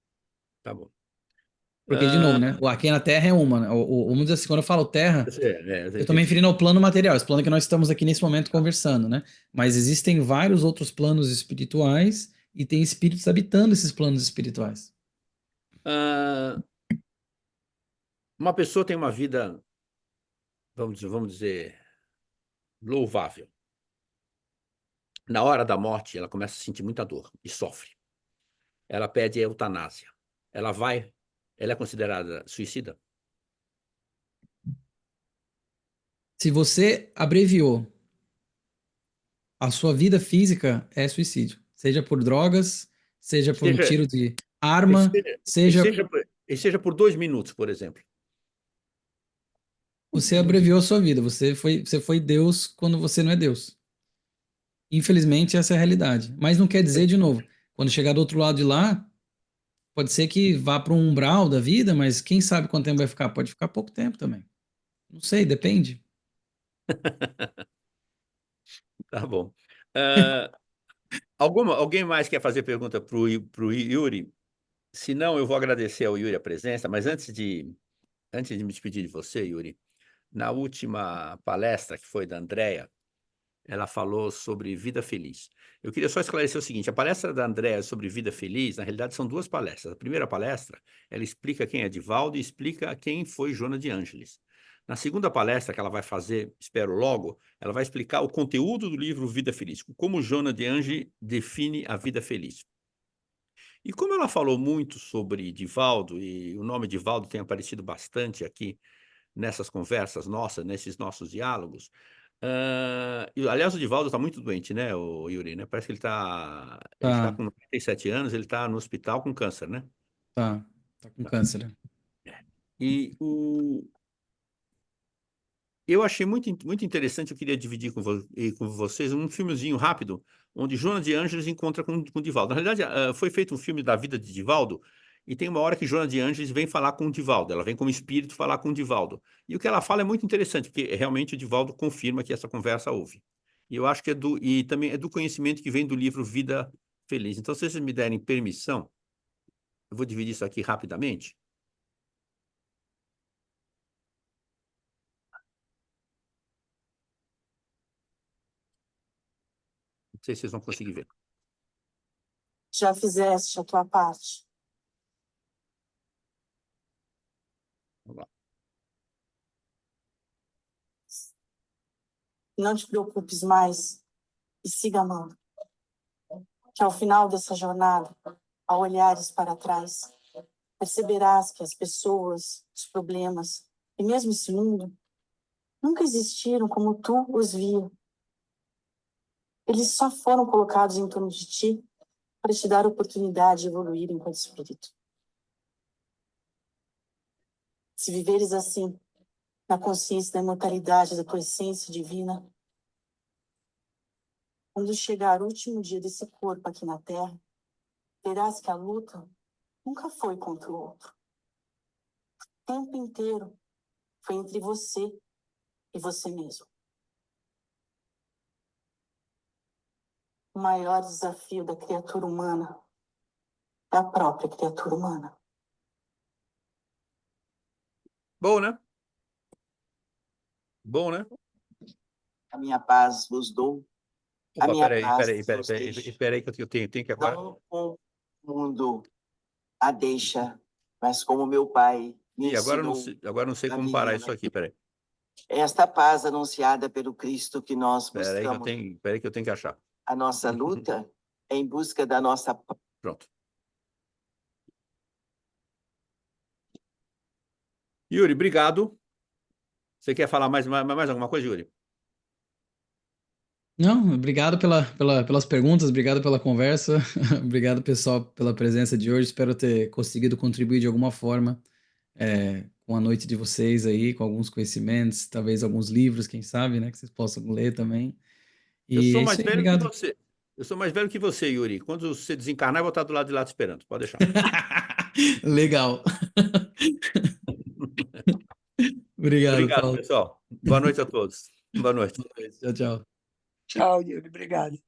Tá bom. Porque, de Ah, novo, né? Aqui na Terra é uma, né? Vamos dizer assim, quando eu falo Terra, eu eu estou me entendi. referindo ao plano material, esse plano que nós estamos aqui nesse momento conversando, né? Mas existem vários outros planos espirituais e tem espíritos habitando esses planos espirituais. Ah, uma pessoa tem uma vida, vamos dizer, louvável. Na hora da morte, ela começa a sentir muita dor e sofre. Ela pede eutanásia. Ela é considerada suicida? Se você abreviou a sua vida física, é suicídio. Seja por drogas, seja por um Seja, tiro de e arma, seja, e seja seja, e seja por 2 minutos, por exemplo. você abreviou a sua vida. Você foi Deus quando você não é Deus. Infelizmente, essa é a realidade. Mas não quer dizer, de novo, quando chegar do outro lado de lá, pode ser que vá para um umbral da vida, mas quem sabe quanto tempo vai ficar? Pode ficar pouco tempo também. Não sei, depende. Tá bom. Alguém mais quer fazer pergunta para o Yuri? Se não, eu vou agradecer ao Yuri a presença, mas antes de me despedir de você, Yuri, na última palestra, que foi da Andrea, ela falou sobre vida feliz. Eu queria só esclarecer o seguinte: a palestra da Andrea sobre vida feliz, na realidade, são duas palestras. A primeira palestra, ela explica quem é Divaldo e explica quem foi Joana de Ângelis. Na segunda palestra que ela vai fazer, espero logo, ela vai explicar o conteúdo do livro Vida Feliz, como Joana de Ângelis define a vida feliz. E como ela falou muito sobre Divaldo, e o nome Divaldo tem aparecido bastante aqui nessas conversas nossas, nesses nossos diálogos, aliás, o Divaldo está muito doente, né, o Yuri, né? Parece que ele está Tá, com 97 anos, ele está no hospital com câncer, né? tá. Tá com Tá. câncer. Né? E eu achei muito interessante, eu queria dividir com vocês um filmezinho rápido, onde Joana de Ângelis encontra com Divaldo. Na realidade, foi feito um filme da vida de Divaldo, e tem uma hora que Joana de Ângelis vem falar com o Divaldo, ela vem como espírito falar com o Divaldo. E o que ela fala é muito interessante, porque realmente o Divaldo confirma que essa conversa houve. E eu acho que e também é do conhecimento que vem do livro Vida Feliz. Então, se vocês me derem permissão, eu vou dividir isso aqui rapidamente. Não sei se vocês vão conseguir ver. Já fizeste a tua parte. Vamos lá. Não te preocupes mais e siga amando. Que ao final dessa jornada, ao olhares para trás, perceberás que as pessoas, os problemas e mesmo esse mundo nunca existiram como tu os viu. Eles só foram colocados em torno de ti para te dar a oportunidade de evoluir enquanto espírito. Se viveres assim, na consciência da imortalidade da tua essência divina, quando chegar o último dia desse corpo aqui na Terra, verás que a luta nunca foi contra o outro. O tempo inteiro foi entre você e você mesmo. O maior desafio da criatura humana é a própria criatura humana. Bom, né? Bom, né? A minha paz vos dou. A Opa, minha peraí, paz peraí, peraí, vos peraí, deixo. peraí, que eu tenho que agora. Não com o mundo a deixa, mas como meu pai me Ih, agora ensinou não sei a como parar viver. isso aqui, peraí. Esta paz anunciada pelo Cristo que nós Peraí buscamos. peraí que eu tenho que achar. A nossa luta é em busca da nossa paz. Pronto. Yuri, obrigado. Você quer falar mais alguma coisa, Yuri? Não, obrigado pelas perguntas, obrigado pela conversa, obrigado, pessoal, pela presença de hoje. Espero ter conseguido contribuir de alguma forma com a noite de vocês aí, com alguns conhecimentos, talvez alguns livros, quem sabe, né, que vocês possam ler também. Eu E sou é isso mais aí, velho que obrigado. você. Eu sou mais velho que você, Yuri. Quando você desencarnar, eu vou estar do lado de lá te esperando. Pode deixar. Legal. Obrigado, Obrigado, Paulo. pessoal. Boa noite a todos. Boa noite. Boa noite. Tchau, tchau. Tchau, Yuri. Obrigado.